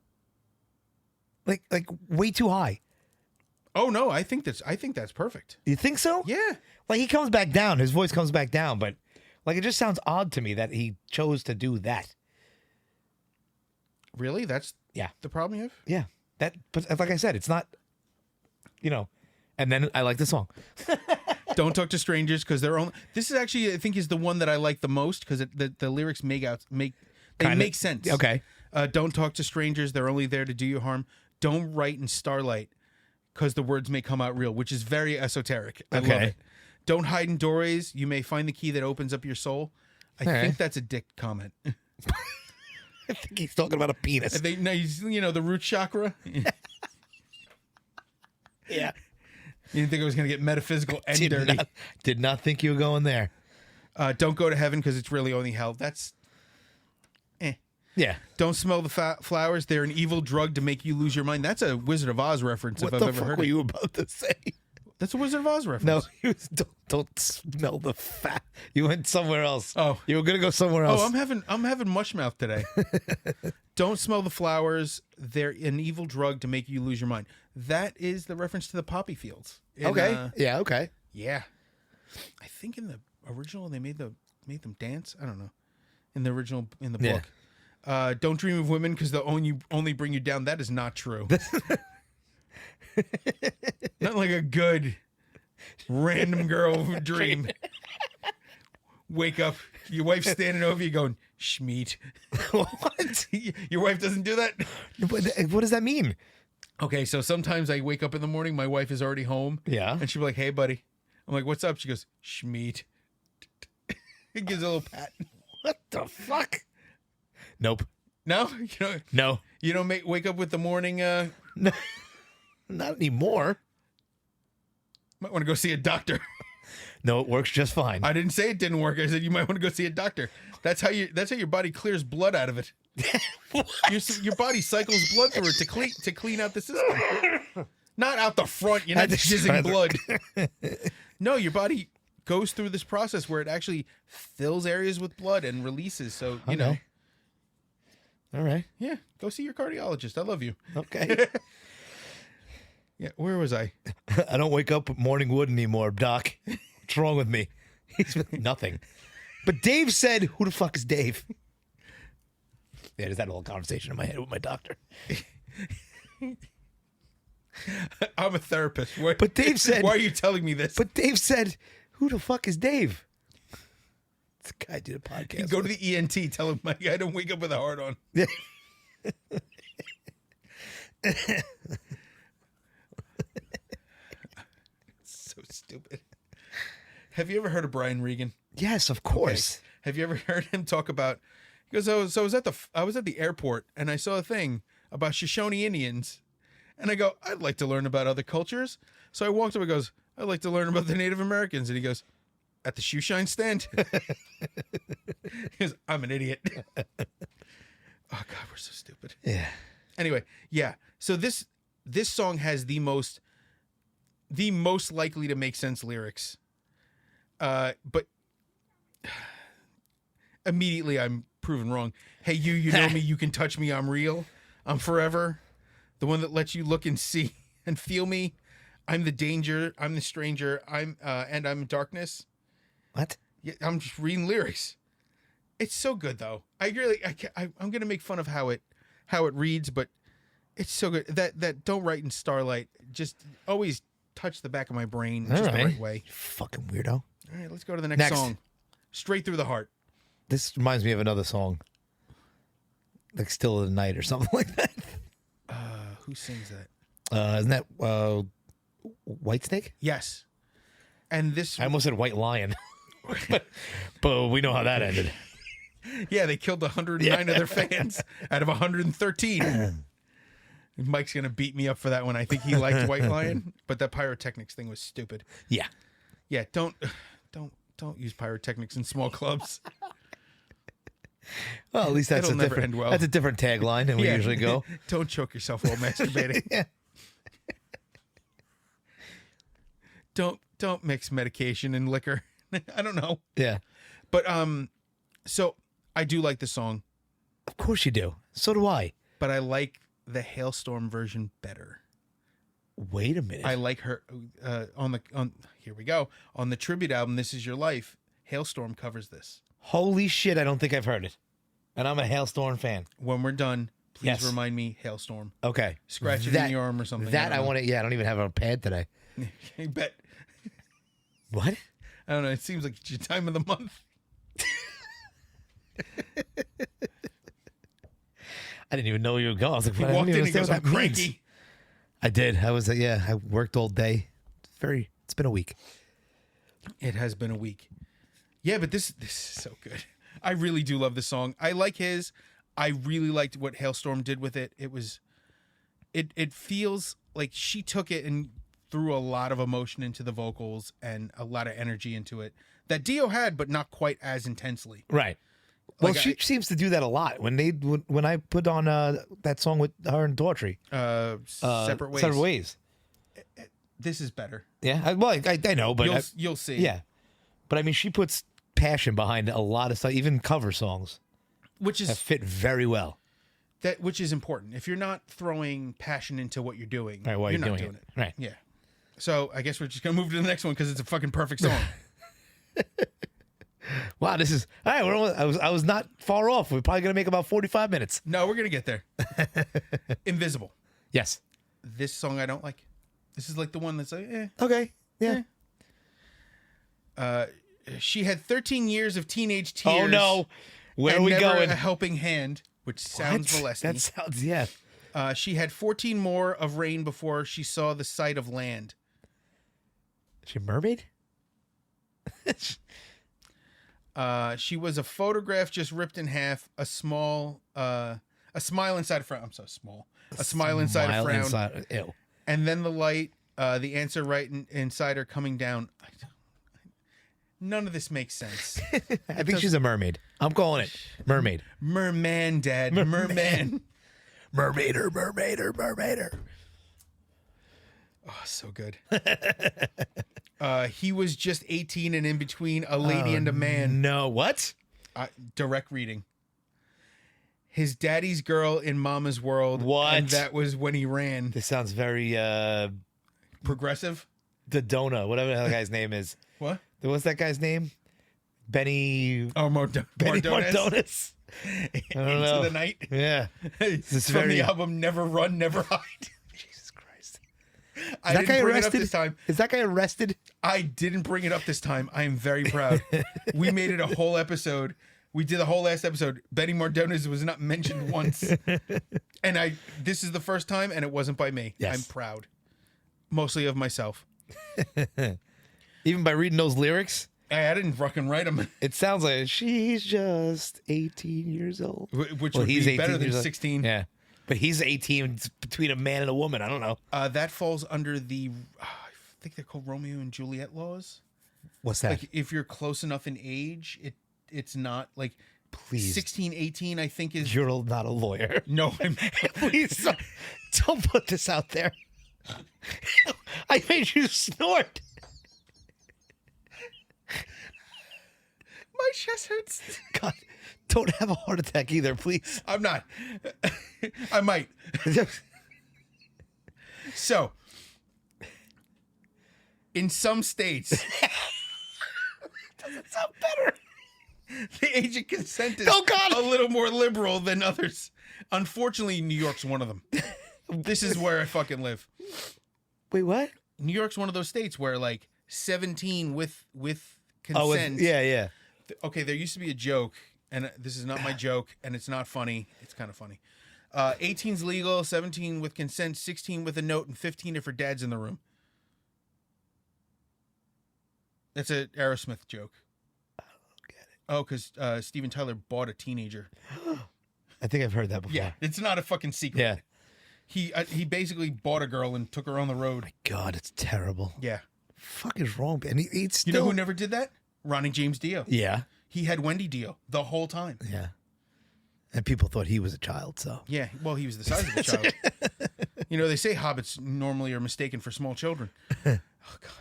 like way too high. Oh no, I think that's perfect. You think so? Yeah. Like he comes back down, his voice comes back down, but like it just sounds odd to me that he chose to do that. Really? That's the problem you have? Yeah. But like I said, it's not, and then I like the song. Don't Talk to Strangers because they're only. This is actually, I think, is the one that I like the most because the lyrics make sense. Okay. Don't talk to strangers; they're only there to do you harm. Don't write in starlight because the words may come out real, which is very esoteric. I love it. Don't hide in doorways; you may find the key that opens up your soul. I think that's a dick comment. I think he's talking about a penis. The root chakra. Yeah. You didn't think I was going to get metaphysical and dirty. Did not think you were going there. Don't go to heaven because it's really only hell. That's Yeah. Don't smell the flowers. They're an evil drug to make you lose your mind. That's a Wizard of Oz reference if I've ever heard it. What the fuck were you about to say? That's a Wizard of Oz reference. No, don't smell the fat. You went somewhere else. Oh. You were going to go somewhere else. Oh, I'm having mush mouth today. Don't smell the flowers. They're an evil drug to make you lose your mind. That is the reference to the poppy fields. Okay. Okay. Yeah. I think in the original they made them dance. I don't know. In the book. Don't dream of women because they'll only bring you down. That is not true. Not like a good random girl dream. Wake up, your wife's standing over you going, Schmeat. What? Your wife doesn't do that? What does that mean? Okay, so sometimes I wake up in the morning, my wife is already home. Yeah. And she'll be like, hey, buddy. I'm like, what's up? She goes, Schmeat. It gives a little pat. What the fuck? Nope. No? No. You don't wake up with the morning... No. Not anymore. Might want to go see a doctor. No, it works just fine. I didn't say it didn't work. I said you might want to go see a doctor. That's how your body clears blood out of it. Your body cycles blood through it to clean out the system. Not out the front. You're not jizzing blood. No, your body goes through this process where it actually fills areas with blood and releases. So you know. All right. Yeah, go see your cardiologist. I love you. Okay. Yeah, where was I? I don't wake up with morning wood anymore, Doc. What's wrong with me? Nothing. But Dave said, who the fuck is Dave? Yeah, there's that whole conversation in my head with my doctor. I'm a therapist. But Dave said... Why are you telling me this? But Dave said, who the fuck is Dave? This guy did a podcast. Go to the ENT. Tell him I don't wake up with a heart on. So stupid. Have you ever heard of Brian Regan? Yes, of course. Okay. Have you ever heard him talk about? He goes, I was at the airport and I saw a thing about Shoshone Indians, and I go, I'd like to learn about other cultures. So I walked up and goes, I'd like to learn about the Native Americans, and he goes, at the shoe shine stand. He goes, I'm an idiot. Oh God, we're so stupid. Yeah. Anyway, yeah. So this song has the most likely to make sense lyrics. But immediately I'm proven wrong. Hey, you know me, you can touch me, I'm real. I'm forever. The one that lets you look and see and feel me. I'm the danger, I'm the stranger, I'm darkness. What? Yeah, I'm just reading lyrics. It's so good though. I'm gonna make fun of how it reads, but it's so good. That Don't Write in Starlight just always touched the back of my brain just the right way. You fucking weirdo. All right, let's go to the next song. Straight Through the Heart. This reminds me of another song, like "Still of the Night" or something like that. Who sings that? Isn't that Whitesnake? Yes. And this, I almost said White Lion, but we know how that ended. yeah, they killed 109 of their fans out of 113. Mike's gonna beat me up for that one. I think he liked White Lion, but that pyrotechnics thing was stupid. Yeah. Yeah, don't use pyrotechnics in small clubs. Well, at least that's It'll never end well. That's a different tagline than we usually go. Don't choke yourself while masturbating. Yeah. Don't mix medication and liquor. I don't know. Yeah. But so I do like the song, Of course you do. So do I. but I like the Hailstorm version better. Wait a minute. I like her on here we go. On the tribute album This Is Your Life, Hailstorm covers this. Holy shit, I don't think I've heard it. And I'm a Hailstorm fan. When we're done, please Yes. remind me Hailstorm. Okay. Scratch it in your arm or something. That I want to, I don't even have a pad today. I bet. What? I don't know. It seems like it's your time of the month. I didn't even know you were going. I was like, He I don't walked even in and goes, understand I'm what that means. cranky. I did. I was, I worked all day. It's been a week. It has been a week. Yeah, but this is so good. I really do love this song. I like his. I really liked what Hailstorm did with it. It feels like she took it and threw a lot of emotion into the vocals and a lot of energy into it that Dio had, but not quite as intensely. Right. Well, Like she seems to do that a lot. When I put on that song with her and Daughtry, Separate Ways. Separate Ways. This is better. Yeah. I know, but You'll see. yeah. But I mean, she puts passion behind a lot of stuff, even cover songs Which that is fit very well. which is important. If you're not throwing passion into what you're doing, Right, while you're you're not doing doing it. Right. Yeah. So I guess we're just gonna move to the next one because it's a fucking perfect song. Wow, this is all right. We're almost, I was not far off. We're probably gonna make about 45 minutes. No, we're gonna get there. Invisible. Yes. This song I don't like. This is like the one that's like, Okay. Yeah. She had 13 years of teenage tears. Oh no. Where and are we never going? a helping hand, which sounds What? molesting. That sounds yeah. She had 14 more of rain before she saw the sight of land. Is she a mermaid? She was a photograph just ripped in half. A smile inside a frown. I'm so small. A smile inside a frown. Ew. And then the light. The answer right inside her coming down. None of this makes sense. I think she's a mermaid. I'm calling it mermaid. Merman, Dad. Merman. Mermaider, mermaider, mermaider. Oh, so good. He was just 18 and in between a lady and a man. No, what? Direct reading. His daddy's girl in mama's world. What? And that was when he ran. This sounds very Progressive? Dodona, whatever the hell the guy's name is. What? What's that guy's name? Benny Mardones. Mardones. Into the night. Yeah. This from the album Never Run, Never Hide. Jesus Christ. I didn't bring it up this time. Is that guy arrested? I didn't bring it up this time. I am very proud. We made it a whole episode. We did the whole last episode. Benny Mardones was not mentioned once. And this is the first time, and it wasn't by me. Yes. I'm proud. Mostly of myself. Even by reading those lyrics? I didn't fucking write them. It sounds like she's just 18 years old. Which would be better than 16. Yeah. But he's 18. It's between a man and a woman. I don't know. That falls under the, I think they're called Romeo and Juliet laws. What's that? Like if you're close enough in age, it's not like Please. 16, 18, I think is. You're not a lawyer. No, I'm. Please don't put this out there. I made you snort. My chest hurts. God, don't have a heart attack either, please. I'm not. I might. So, in some states, Doesn't sound better. The age of consent is Oh, God. a little more liberal than others. Unfortunately, New York's one of them. This is where I fucking live. Wait, what? New York's one of those states where like 17 with consent. Oh, yeah. Okay, there used to be a joke, and this is not my joke, and it's not funny. It's kind of funny. 18's legal, 17 with consent, 16 with a note, and 15 if her dad's in the room. That's an Aerosmith joke. I don't get it. Oh, because Steven Tyler bought a teenager. I think I've heard that before. Yeah, it's not a fucking secret. Yeah. He basically bought a girl and took her on the road. My God, it's terrible. Yeah. Fuck is wrong? And it's still... You know who never did that? Ronnie James Dio. Yeah. He had Wendy Dio the whole time. Yeah. And people thought he was a child, so... Yeah, well, he was the size of a child. You know, they say hobbits normally are mistaken for small children. Oh, God.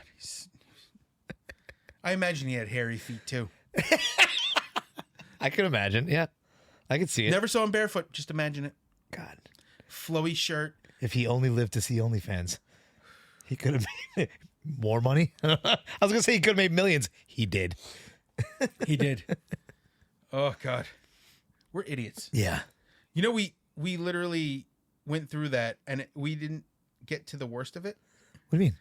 I imagine he had hairy feet, too. I could imagine, yeah. I could see it. Never saw him barefoot. Just imagine it. God. Flowy shirt. If he only lived to see OnlyFans, he could have made more money. I was going to say he could have made millions. He did. He did. Oh, God. We're idiots. Yeah. You know, we literally went through that, and we didn't get to the worst of it. What do you mean?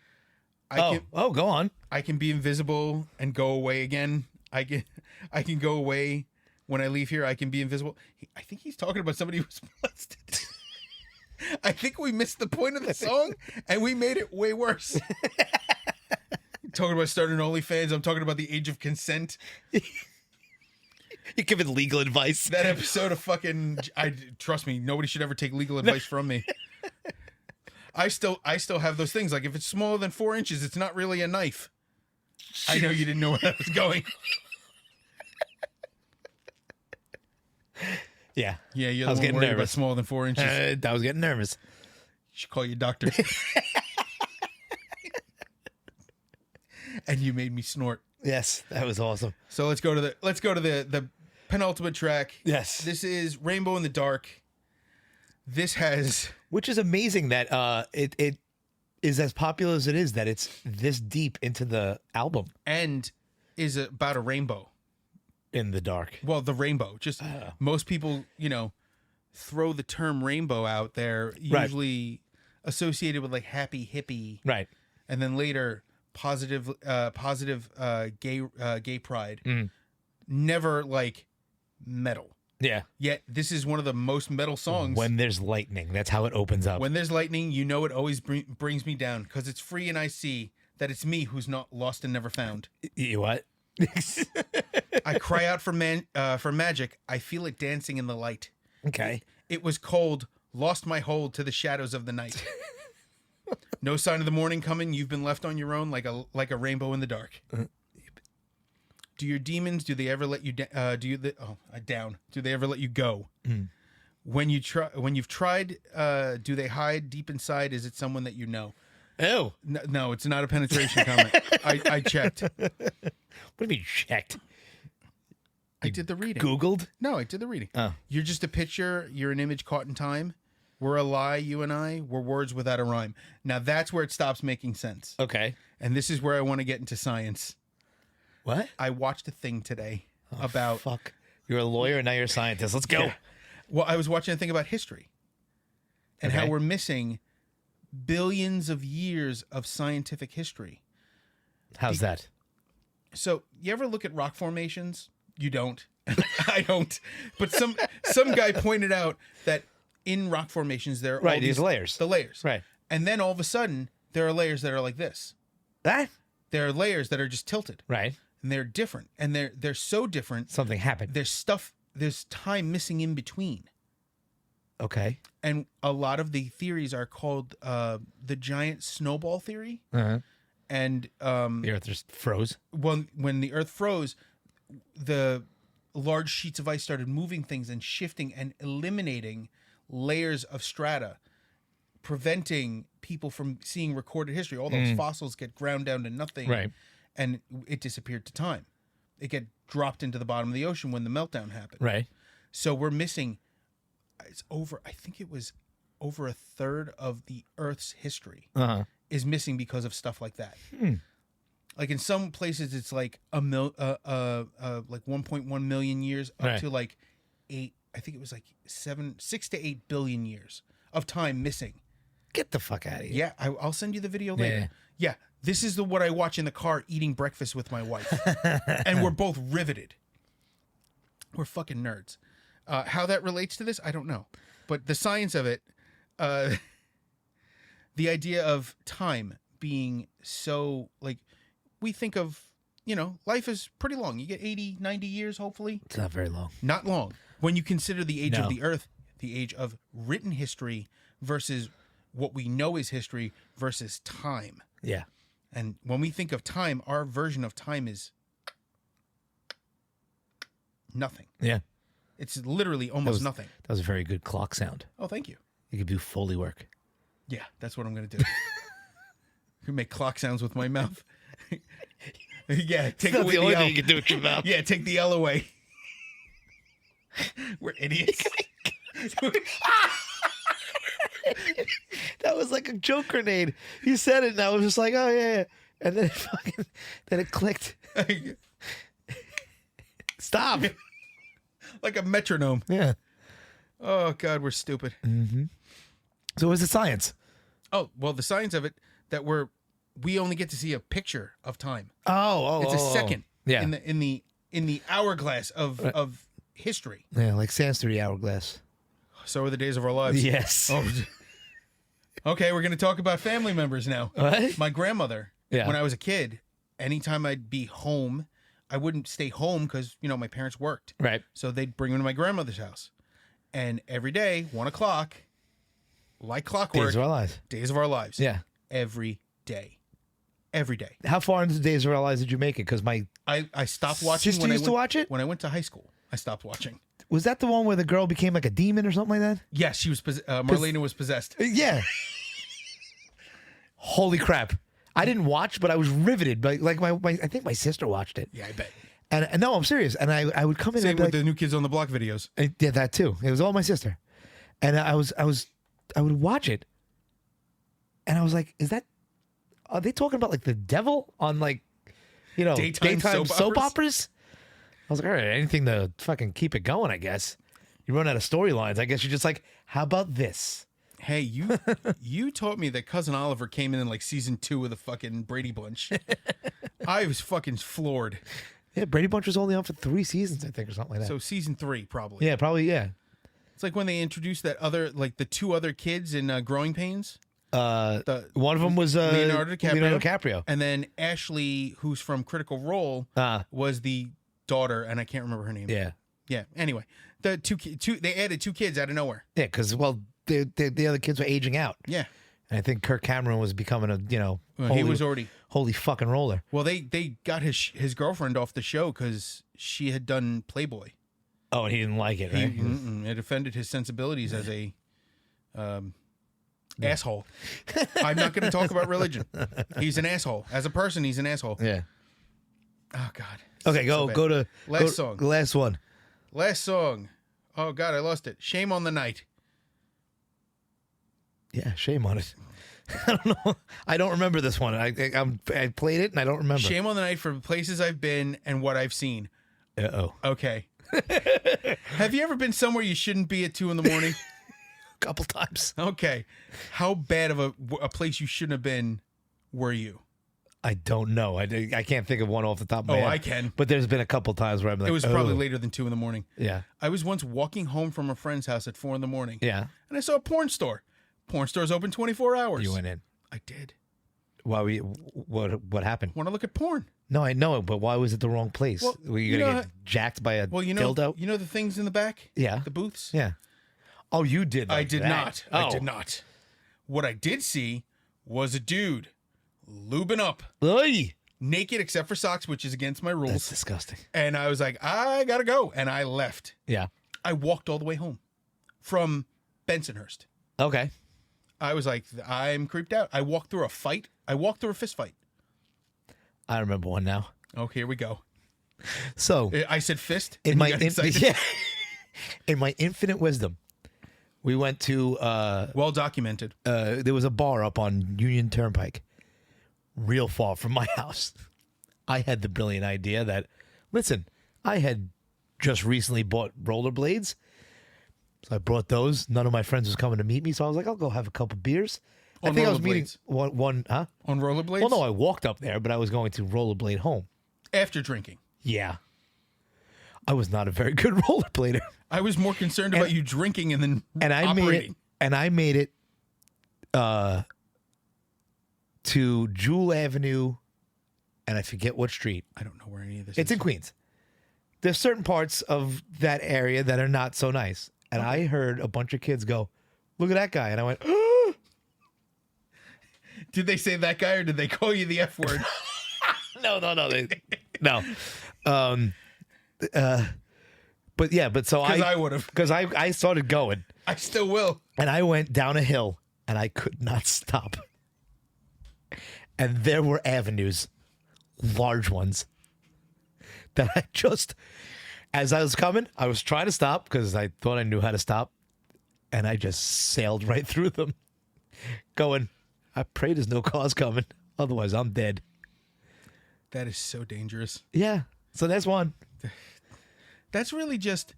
Go on. I can be invisible and go away again. I can go away when I leave here. I can be invisible. I think he's talking about somebody who was molested. I think we missed the point of the song, and we made it way worse. Talking about starting OnlyFans. I'm talking about the age of consent. You're giving legal advice. That episode of fucking... trust me, nobody should ever take legal advice from me. I still have those things. Like, if it's smaller than 4 inches, it's not really a knife. I know you didn't know where that was going. Yeah. Yeah, you're the one worried about smaller than 4 inches. I was getting nervous. You should call your doctor. And you made me snort. Yes, that was awesome. So let's go to the penultimate track. Yes. This is Rainbow in the Dark. This has... Which is amazing that it is as popular as it is, that it's this deep into the album. And is about a rainbow. In the dark. Well, the rainbow. Just most people, throw the term rainbow out there, usually associated with like happy hippie. Right. And then later positive gay pride. Mm. Never like metal. Yeah. Yet this is one of the most metal songs. When there's lightning, that's how it opens up. When there's lightning, it always brings me down because it's free and I see that it's me who's not lost and never found. You what? I cry out for magic. I feel it dancing in the light. Okay. It was cold, lost my hold to the shadows of the night. No sign of the morning coming. You've been left on your own like a rainbow in the dark. Do your demons? Do they ever let you down? Do they ever let you go? Mm. When you've tried, do they hide deep inside? Is it someone that you know? Oh no, it's not a penetration comment. I checked. What do you mean checked? I did the reading. Googled? No, I did the reading. Oh. You're just a picture. You're an image caught in time. We're a lie, you and I. We're words without a rhyme. Now that's where it stops making sense. Okay. And this is where I want to get into science. What? I watched a thing today about... Fuck. You're a lawyer and now you're a scientist. Let's go. Yeah. Well, I was watching a thing about history. And how we're missing billions of years of scientific history. How's that? So, you ever look at rock formations? You don't. I don't. But some guy pointed out that in rock formations there are all these layers. The layers. Right. And then all of a sudden there are layers that are like this. That? There are layers that are just tilted. Right. And they're different. And they're so different. Something happened. There's time missing in between. Okay. And a lot of the theories are called the giant snowball theory. Uh-huh. And the Earth just froze. When the Earth froze, the large sheets of ice started moving things and shifting and eliminating layers of strata, preventing people from seeing recorded history. All those fossils get ground down to nothing, right? And it disappeared to time. It get dropped into the bottom of the ocean when the meltdown happened, right? So we're missing. I think it was over a third of the Earth's history is missing because of stuff like that. Like in some places, it's like like 1.1 million years up to like 8. I think it was like 6 to 8 billion years of time missing. Get the fuck out of here. Yeah, I'll send you the video later. Yeah, this is what I watch in the car eating breakfast with my wife, and we're both riveted. We're fucking nerds. How that relates to this, I don't know, but the science of it, the idea of time being so like. We think of, life is pretty long. You get 80, 90 years, hopefully. It's not very long. Not long. When you consider the age of the Earth, the age of written history versus what we know is history versus time. Yeah. And when we think of time, our version of time is nothing. Yeah. It's literally almost nothing. That was a very good clock sound. Oh, thank you. You could do Foley work. Yeah, that's what I'm going to do. I can make clock sounds with my mouth. Yeah, take away the only L. thing you can do with your mouth. Yeah, take the L away. We're idiots. That was like a joke grenade. You said it, and I was just like, "Oh yeah," and then it clicked. Stop. Like a metronome. Yeah. Oh God, we're stupid. Mm-hmm. So what's the science? Oh well, the science of it that we only get to see a picture of time. It's a second. Yeah. In the hourglass of history. Yeah, like sands through the hourglass. So are the days of our lives. Yes. Oh. Okay, we're going to talk about family members now. What? My grandmother, Yeah. when I was a kid, anytime I'd be home, I wouldn't stay home because, my parents worked. Right. So they'd bring me to my grandmother's house. And every day, 1 o'clock, like clockwork. Days of Our Lives. Days of Our Lives. Yeah. Every day. Every day. How far into the Days of Our Lives did you make it? Because my I stopped watching sister when used to watch it? When I went to high school. I stopped watching. Was that the one where the girl became like a demon or something like that? Yes, she was. Marlena was possessed. Yeah. Holy crap! I didn't watch, but I was riveted. But like I think my sister watched it. Yeah, I bet. And no, I'm serious. And I would come in Same and be with like, the New Kids on the Block videos. I did that too. It was all my sister, and I would watch it, and I was like, are they talking about like the devil on like, daytime soap operas? I was like, all right, anything to fucking keep it going, I guess. You run out of storylines. I guess you're just like, how about this? Hey, you taught me that Cousin Oliver came in like season 2 of the fucking Brady Bunch. I was fucking floored. Yeah, Brady Bunch was only on for 3 seasons, I think, or something like that. So season 3, probably. Yeah, probably, yeah. It's like when they introduced that other, like the 2 other kids in Growing Pains. One of them was Leonardo DiCaprio. And then Ashley, who's from Critical Role, was the daughter, and I can't remember her name. Yeah. Yeah. Anyway, the two they added 2 kids out of nowhere. Yeah, because the other kids were aging out. Yeah. And I think Kirk Cameron was becoming a he was already holy fucking roller. Well, they got his girlfriend off the show because she had done Playboy. Oh, and he didn't like it, right? It offended his sensibilities as a asshole. I'm not going to talk about religion. He's an asshole. As a person, he's an asshole. Yeah. Oh God. Okay, go to song. Last one. Last song. Oh God, I lost it. Shame on the Night. Yeah, shame on it. I don't know. I don't remember this one. I played it and I don't remember. Shame on the Night for the places I've been and what I've seen. Uh-oh. Okay. Have you ever been somewhere you shouldn't be at 2 a.m? A couple times. Okay. How bad of a place you shouldn't have been were you? I don't know. I can't think of one off the top of my head. Oh, I can. But there's been a couple times where I'm like, it was probably later than 2 a.m. Yeah. I was once walking home from a friend's house at 4 a.m. Yeah. And I saw a porn store. Porn store's open 24 hours. You went in. I did. Why? What happened? Want to look at porn? No, I know, but why was it the wrong place? Well, were you gonna get jacked by a dildo? You know the things in the back? Yeah. The booths? Yeah. Oh, you did. I did that. not. Oh. I did not. What I did see was a dude lubing up, Oy. naked except for socks, which is against my rules. That's disgusting. And I was like, I gotta go, and I left. Yeah. I walked all the way home from Bensonhurst. Okay. I was like, I'm creeped out. I walked through a fight. I walked through a fist fight. I remember one now. Oh, here we go. So I said fist. in and my you got excited. in my infinite wisdom, we went to Well documented. there was a bar up on Union Turnpike, real far from my house. I had the brilliant idea that, listen, I had just recently bought rollerblades. So I brought those. None of my friends was coming to meet me, so I was like, I'll go have a couple beers. I think I was meeting one, huh? On rollerblades? Well, no, I walked up there, but I was going to rollerblade home. After drinking? Yeah. I was not a very good rollerblader. I was more concerned about you drinking and then operating. I made it to Jewel Avenue, and I forget what street. I don't know where any of this It's is. in Queens. There's certain parts of that area that are not so nice. And I heard a bunch of kids go, look at that guy. And I went, oh. Did they say that guy or did they call you the F word? No. No. But so I would have. Because I started going. I still will. And I went down a hill and I could not stop. And there were avenues, large ones, that I just, as I was coming, I was trying to stop because I thought I knew how to stop. And I just sailed right through them, going, I pray there's no cars coming. Otherwise, I'm dead. That is so dangerous. Yeah. So that's one. That's really just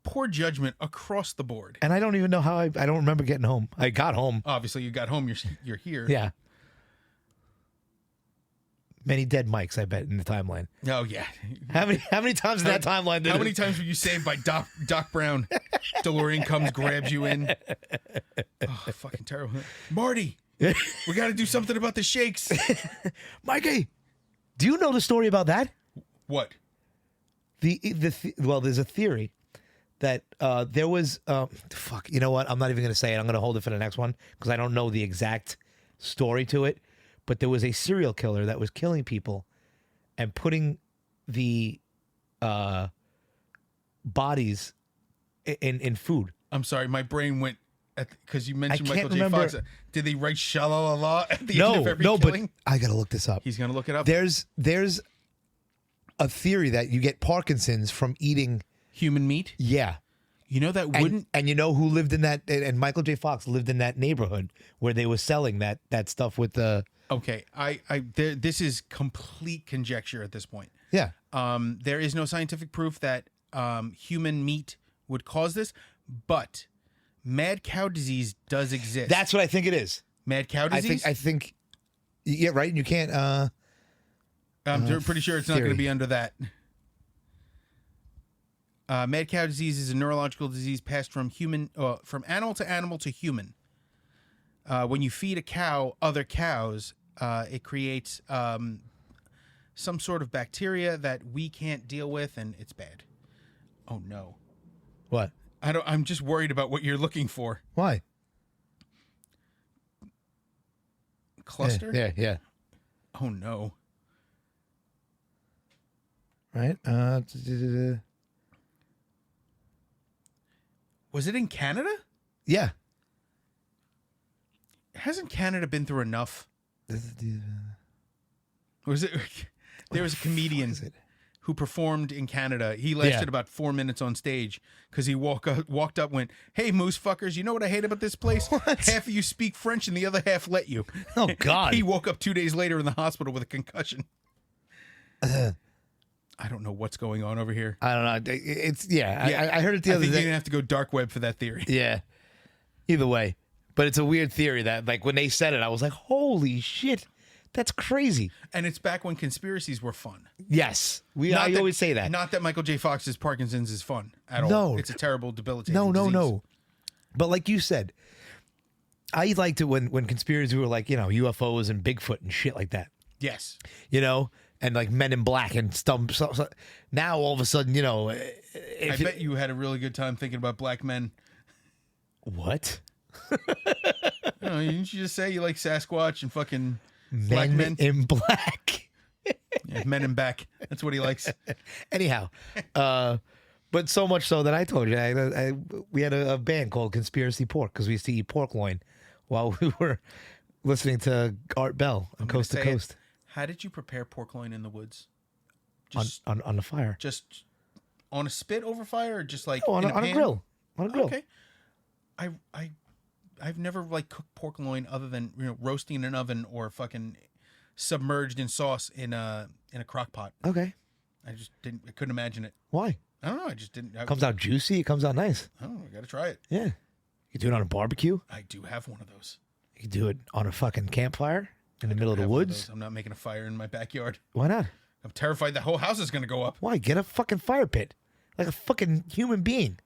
poor judgment across the board. And I don't even know how I don't remember getting home. I got home. Obviously, you got home. You're here. Yeah. Many dead mics, I bet, in the timeline. Oh, yeah. How many times in that timeline How many times were you saved by Doc Brown? DeLorean comes, grabs you in. Oh, fucking terrible. Marty, we got to do something about the shakes. Mikey, do you know the story about that? What? Well, there's a theory that there was you know what? I'm not even going to say it. I'm going to hold it for the next one because I don't know the exact story to it. But there was a serial killer that was killing people and putting the bodies in food. I'm sorry, my brain went because you mentioned Michael J. remember. Fox. Did they write sha-la-la-la at the end of every killing? But I got to look this up. He's going to look it up. There's a theory that you get Parkinson's from eating human meat? Yeah. You know that wouldn't... And you know who lived in that... And Michael J. Fox lived in that neighborhood where they were selling that stuff with the... Okay, this is complete conjecture at this point. Yeah. There is no scientific proof that human meat would cause this, but mad cow disease does exist. That's what I think it is. Mad cow disease? I think... Yeah, right? You can't... I'm pretty sure it's not going to be under that. Mad cow disease is a neurological disease passed from animal to animal to human. When you feed a cow other cows, it creates some sort of bacteria that we can't deal with, and it's bad. Oh no! What? I'm just worried about what you're looking for. Why? Cluster? Yeah. Oh no! Right? Was it in Canada? Yeah. Hasn't Canada been through enough? Was it? There was a comedian who performed in Canada. He lasted about 4 minutes on stage because he walked up, went, "Hey, moose fuckers, you know what I hate about this place? What? Half of you speak French and the other half let you." Oh God! He woke up 2 days later in the hospital with a concussion. I don't know what's going on over here. I don't know. I heard it the other day. I think you're gonna have to go dark web for that theory. Yeah. Either way. But it's a weird theory that, like, when they said it, I was like, holy shit, that's crazy. And it's back when conspiracies were fun. Yes. I always say that. Not that Michael J. Fox's Parkinson's is fun at all. No. It's a terrible, debilitating disease. No. But like you said, I liked it when conspiracies were like, UFOs and Bigfoot and shit like that. Yes. And like Men in Black and stuff. Now, all of a sudden, I bet you had a really good time thinking about black men. What? Didn't you just say you like Sasquatch and fucking black men in black? Yeah, Men in Back. That's what he likes. Anyhow, but so much so that I told you we had a band called Conspiracy Pork because we used to eat pork loin while we were listening to Art Bell on Coast to Coast. How did you prepare pork loin in the woods? Just on the fire. Just on a spit over fire, or just like on a grill? On a grill. Okay. I've never cooked pork loin other than roasting in an oven or fucking submerged in sauce in a in a crock pot. Okay. I couldn't imagine it. Why? I don't know. I just didn't. It comes out juicy. It comes out nice. Oh, I got to try it. Yeah. You can do it on a barbecue. I do have one of those. You can do it on a fucking campfire in the middle of the have one of woods. those. I'm not making a fire in my backyard. Why not? I'm terrified the whole house is going to go up. Why? Get a fucking fire pit. Like a fucking human being.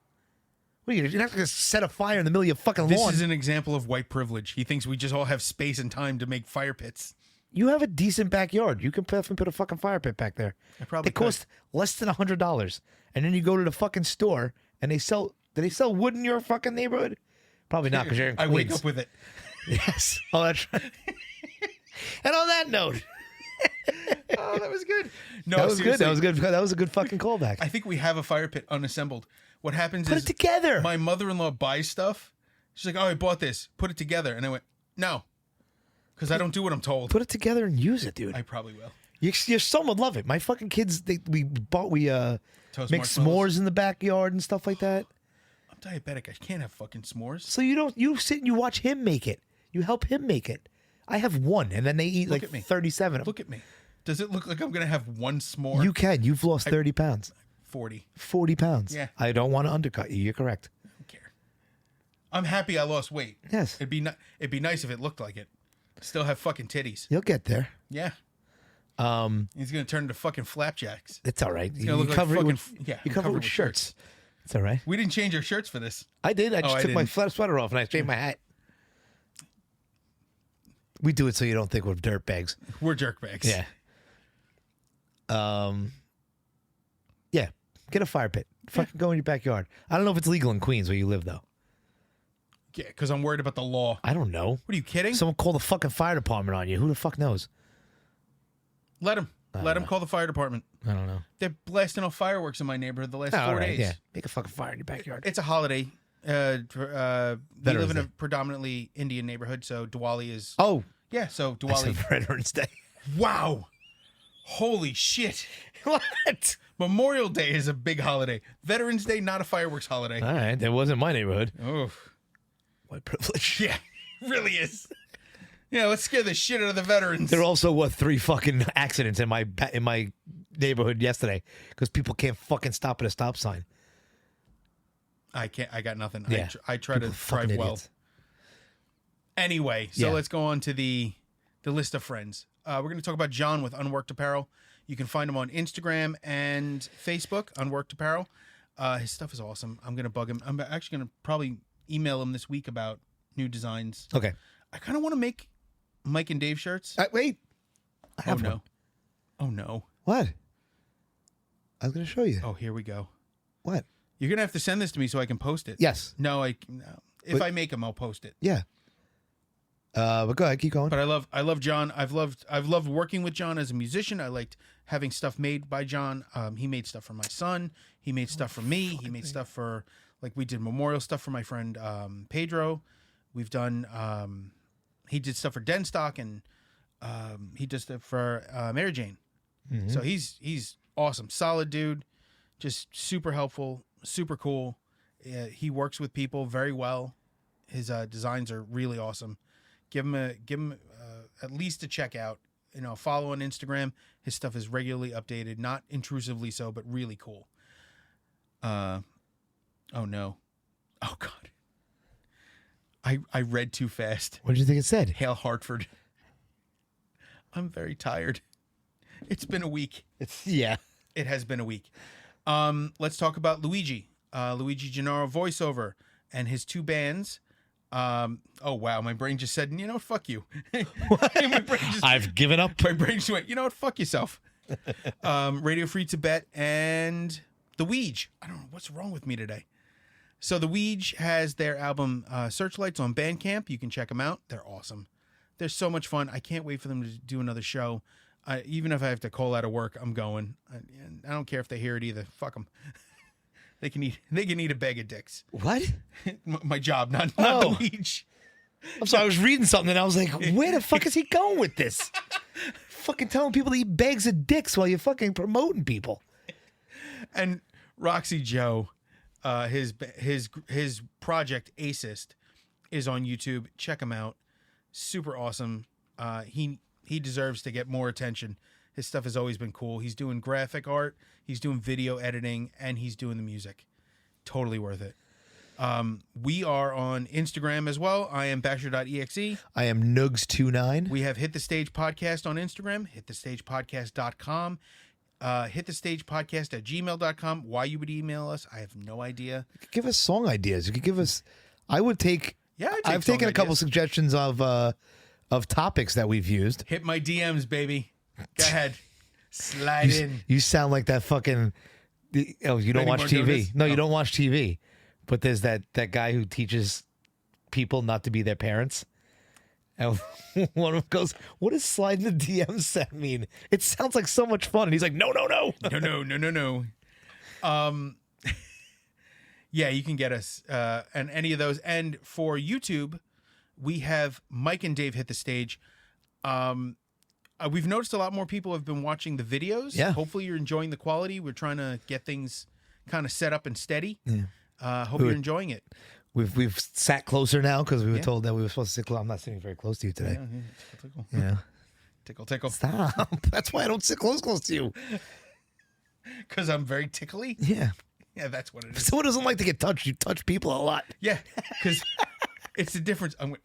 What are you? You're not going to set a fire in the middle of your fucking This lawn. is an example of white privilege. He thinks we just all have space and time to make fire pits. You have a decent backyard. You can put a fucking fire pit back there. I probably It costs less than $100. And then you go to the fucking store and they sell. Do they sell wood in your fucking neighborhood? Probably not, because you're in I Queens. wake up with it. Yes. Oh, that's right. And on that note, Oh, that was good. No, that was good. seriously, That was good. That was a good fucking callback. I think we have a fire pit unassembled. What happens Put is it together. my mother-in-law buys stuff. She's like, "Oh, I bought this. Put it together." And I went, "No," because I don't do what I'm told. Put it together and use it, dude. I probably will. Your son would love it. My fucking kids, we Toast make marshmallows. s'mores in the backyard and stuff like that. I'm diabetic. I can't have fucking s'mores. So you sit and you watch him make it. You help him make it. I have one, and then they eat Look like at me. 37 of them. Look at me. Does it look like I'm gonna have one s'more? You can. You've lost 30 pounds. 40. 40 pounds. Yeah. I don't want to undercut you. You're correct. I don't care. I'm happy I lost weight. Yes. It'd be nice if it looked like it. Still have fucking titties. You'll get there. Yeah. He's gonna turn into fucking flapjacks. It's all right. gonna look like cover it fucking- with, yeah, you I'm cover it covered with with shirts. It's all right. We didn't change our shirts for this. I did. I just I took my didn't. flat sweater off and I shaved my hat. We do it so you don't think we're dirtbags. We're jerkbags. Yeah. Yeah. Get a fire pit. Fucking go in your backyard. I don't know if it's legal in Queens where you live though. Yeah, because I'm worried about the law. I don't know. What are you kidding? Someone call the fucking fire department on you. Who the fuck knows? Let him. Let him call the fire department. I don't know. They're blasting off fireworks in my neighborhood the last Oh, 4 all right, days. yeah. Make a fucking fire in your backyard. It's a holiday. We live Veterans in a Day. predominantly Indian neighborhood, so Diwali is. Oh, Yeah, so I said Diwali. Veterans Day. Wow. Holy shit. What? Memorial Day is a big holiday. Veterans Day, not a fireworks holiday. All right, that wasn't my neighborhood. Oh, White privilege. yeah, really is. Yeah, let's scare the shit out of the veterans. There were also 3 fucking accidents in my neighborhood yesterday because people can't fucking stop at a stop sign. I can't. I got nothing. Yeah. I try People to are fucking drive well. idiots. Anyway, so Yeah. let's go on to the list of friends. We're going to talk about John with Unworked Apparel. You can find him on Instagram and Facebook, Unworked Apparel. His stuff is awesome. I'm going to bug him. I'm actually going to probably email him this week about new designs. Okay. I kind of want to make Mike and Dave shirts. Wait. I Oh have no. one. Oh no. What? I was going to show you. Oh, here we go. What? You're going to have to send this to me so I can post it. Yes. No. If But- I make them, I'll post it. Yeah. But go ahead. Keep going. But I love John. I've loved working with John as a musician. I liked having stuff made by John. He made stuff for my son. He made stuff for me. He made stuff for, like, we did memorial stuff for my friend Pedro. We've done. He did stuff for Denstock, and he did stuff for Mary Jane. Mm-hmm. So he's awesome, solid dude, just super helpful, super cool. He works with people very well. His designs are really awesome. Give him at least a check out. Follow on Instagram. His stuff is regularly updated, not intrusively so, but really cool. Oh no. Oh God. I read too fast. What did you think it said? Hail Hartford. I'm very tired. It's been a week. Yeah. It has been a week. Let's talk about Luigi. Luigi Gennaro voiceover and his 2 bands. Oh wow, my brain just said, you know what, fuck you. My brain just, I've given up. my brain just went, you know what, fuck yourself. Radio Free Tibet and The Ouija. I don't know what's wrong with me today. So The Ouija has their album Searchlights on Bandcamp. You can check them out. They're awesome. They're so much fun. I can't wait for them to do another show. Even if I have to call out of work, I'm going. I don't care if they hear it either. Fuck them. They can eat a bag of dicks. What? My job, not Oh. The Ouija. I'm sorry. I was reading something and I was like, where the fuck is he going with this? Fucking telling people to eat bags of dicks while you're fucking promoting people. And Roxy Joe, his project Assist is on YouTube. Check him out. Super awesome. He deserves to get more attention. His stuff has always been cool. He's doing graphic art, he's doing video editing, and he's doing the music. Totally worth it. We are on Instagram as well. I am Basher.exe. I am Nugs29. We have Hit the Stage Podcast on Instagram, hitthestagepodcast.com, hitthestagepodcast@gmail.com. Why you would email us, I have no idea. You could give us song ideas. You could give us. I would take. Yeah, I've taken a couple suggestions of topics that we've used. Hit my DMs, baby. Go ahead. Slide in. You sound like that fucking. You don't watch TV. No, you don't watch TV. But there's that guy who teaches people not to be their parents. And one of them goes, "What does slide in the DMs set mean? It sounds like so much fun." And he's like, "No." No. Yeah, you can get us and any of those. And for YouTube, we have Mike and Dave Hit the Stage. We've noticed a lot more people have been watching the videos. Yeah. Hopefully you're enjoying the quality. We're trying to get things kind of set up and steady. Yeah. Hope you're enjoying it. We've sat closer now because we were told that we were supposed to sit close. I'm not sitting very close to you today. Tickle. Yeah. Tickle. Stop. That's why I don't sit close to you. Because I'm very tickly? Yeah. Yeah, that's what it is. Someone doesn't like to get touched. You touch people a lot. Yeah, because it's the difference. I'm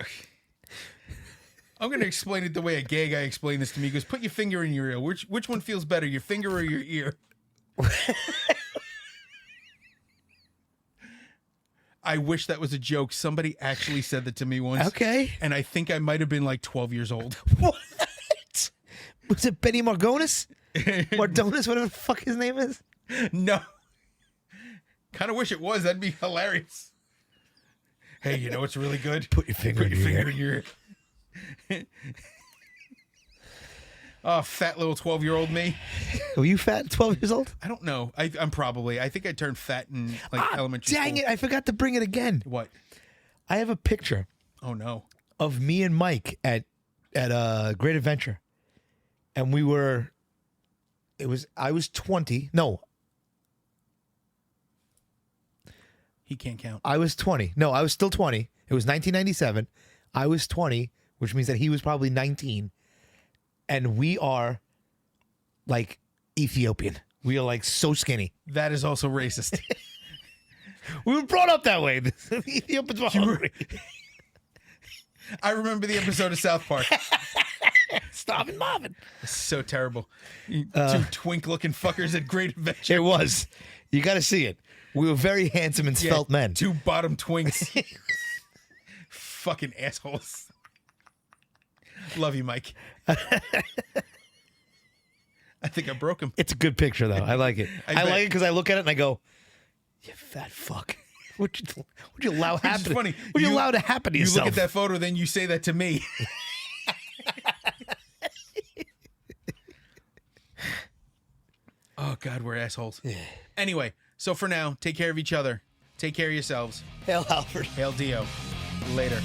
going to explain it the way a gay guy explained this to me. He goes, put your finger in your ear. Which one feels better, your finger or your ear? I wish that was a joke. Somebody actually said that to me once. Okay. And I think I might have been like 12 years old. What? Was it Benny Margonis? Mardonis, whatever the fuck his name is? No. Kind of wish it was. That'd be hilarious. Hey, you know what's really good? Put your finger in your ear. Oh, fat little 12-year-old me. Were you fat 12 years old? I don't know. I'm probably. I think I turned fat in elementary school. Dang it. I forgot to bring it again. What? I have a picture Oh, no. of me and Mike at Great Adventure. And I was 20. No, He can't count. I was 20. No, I was still 20. It was 1997. I was 20, which means that he was probably 19. And we are like Ethiopian. We are like so skinny. That is also racist. We were brought up that way. The Ethiopians were hungry. I remember the episode of South Park. Starving Marvin. So terrible. Two twink-looking fuckers at Great Adventure. It was. You got to see it. We were very handsome and svelte men. Two bottom twinks. Fucking assholes. Love you, Mike. I think I broke him. It's a good picture, though. I like it. I like it because I look at it and I go, "You fat fuck." Would you allow happen? It's funny. Would you allow to happen to yourself? You look at that photo, then you say that to me. Oh, God, we're assholes. Yeah. Anyway, so for now, take care of each other. Take care of yourselves. Hail Alfred. Hail Dio. Later.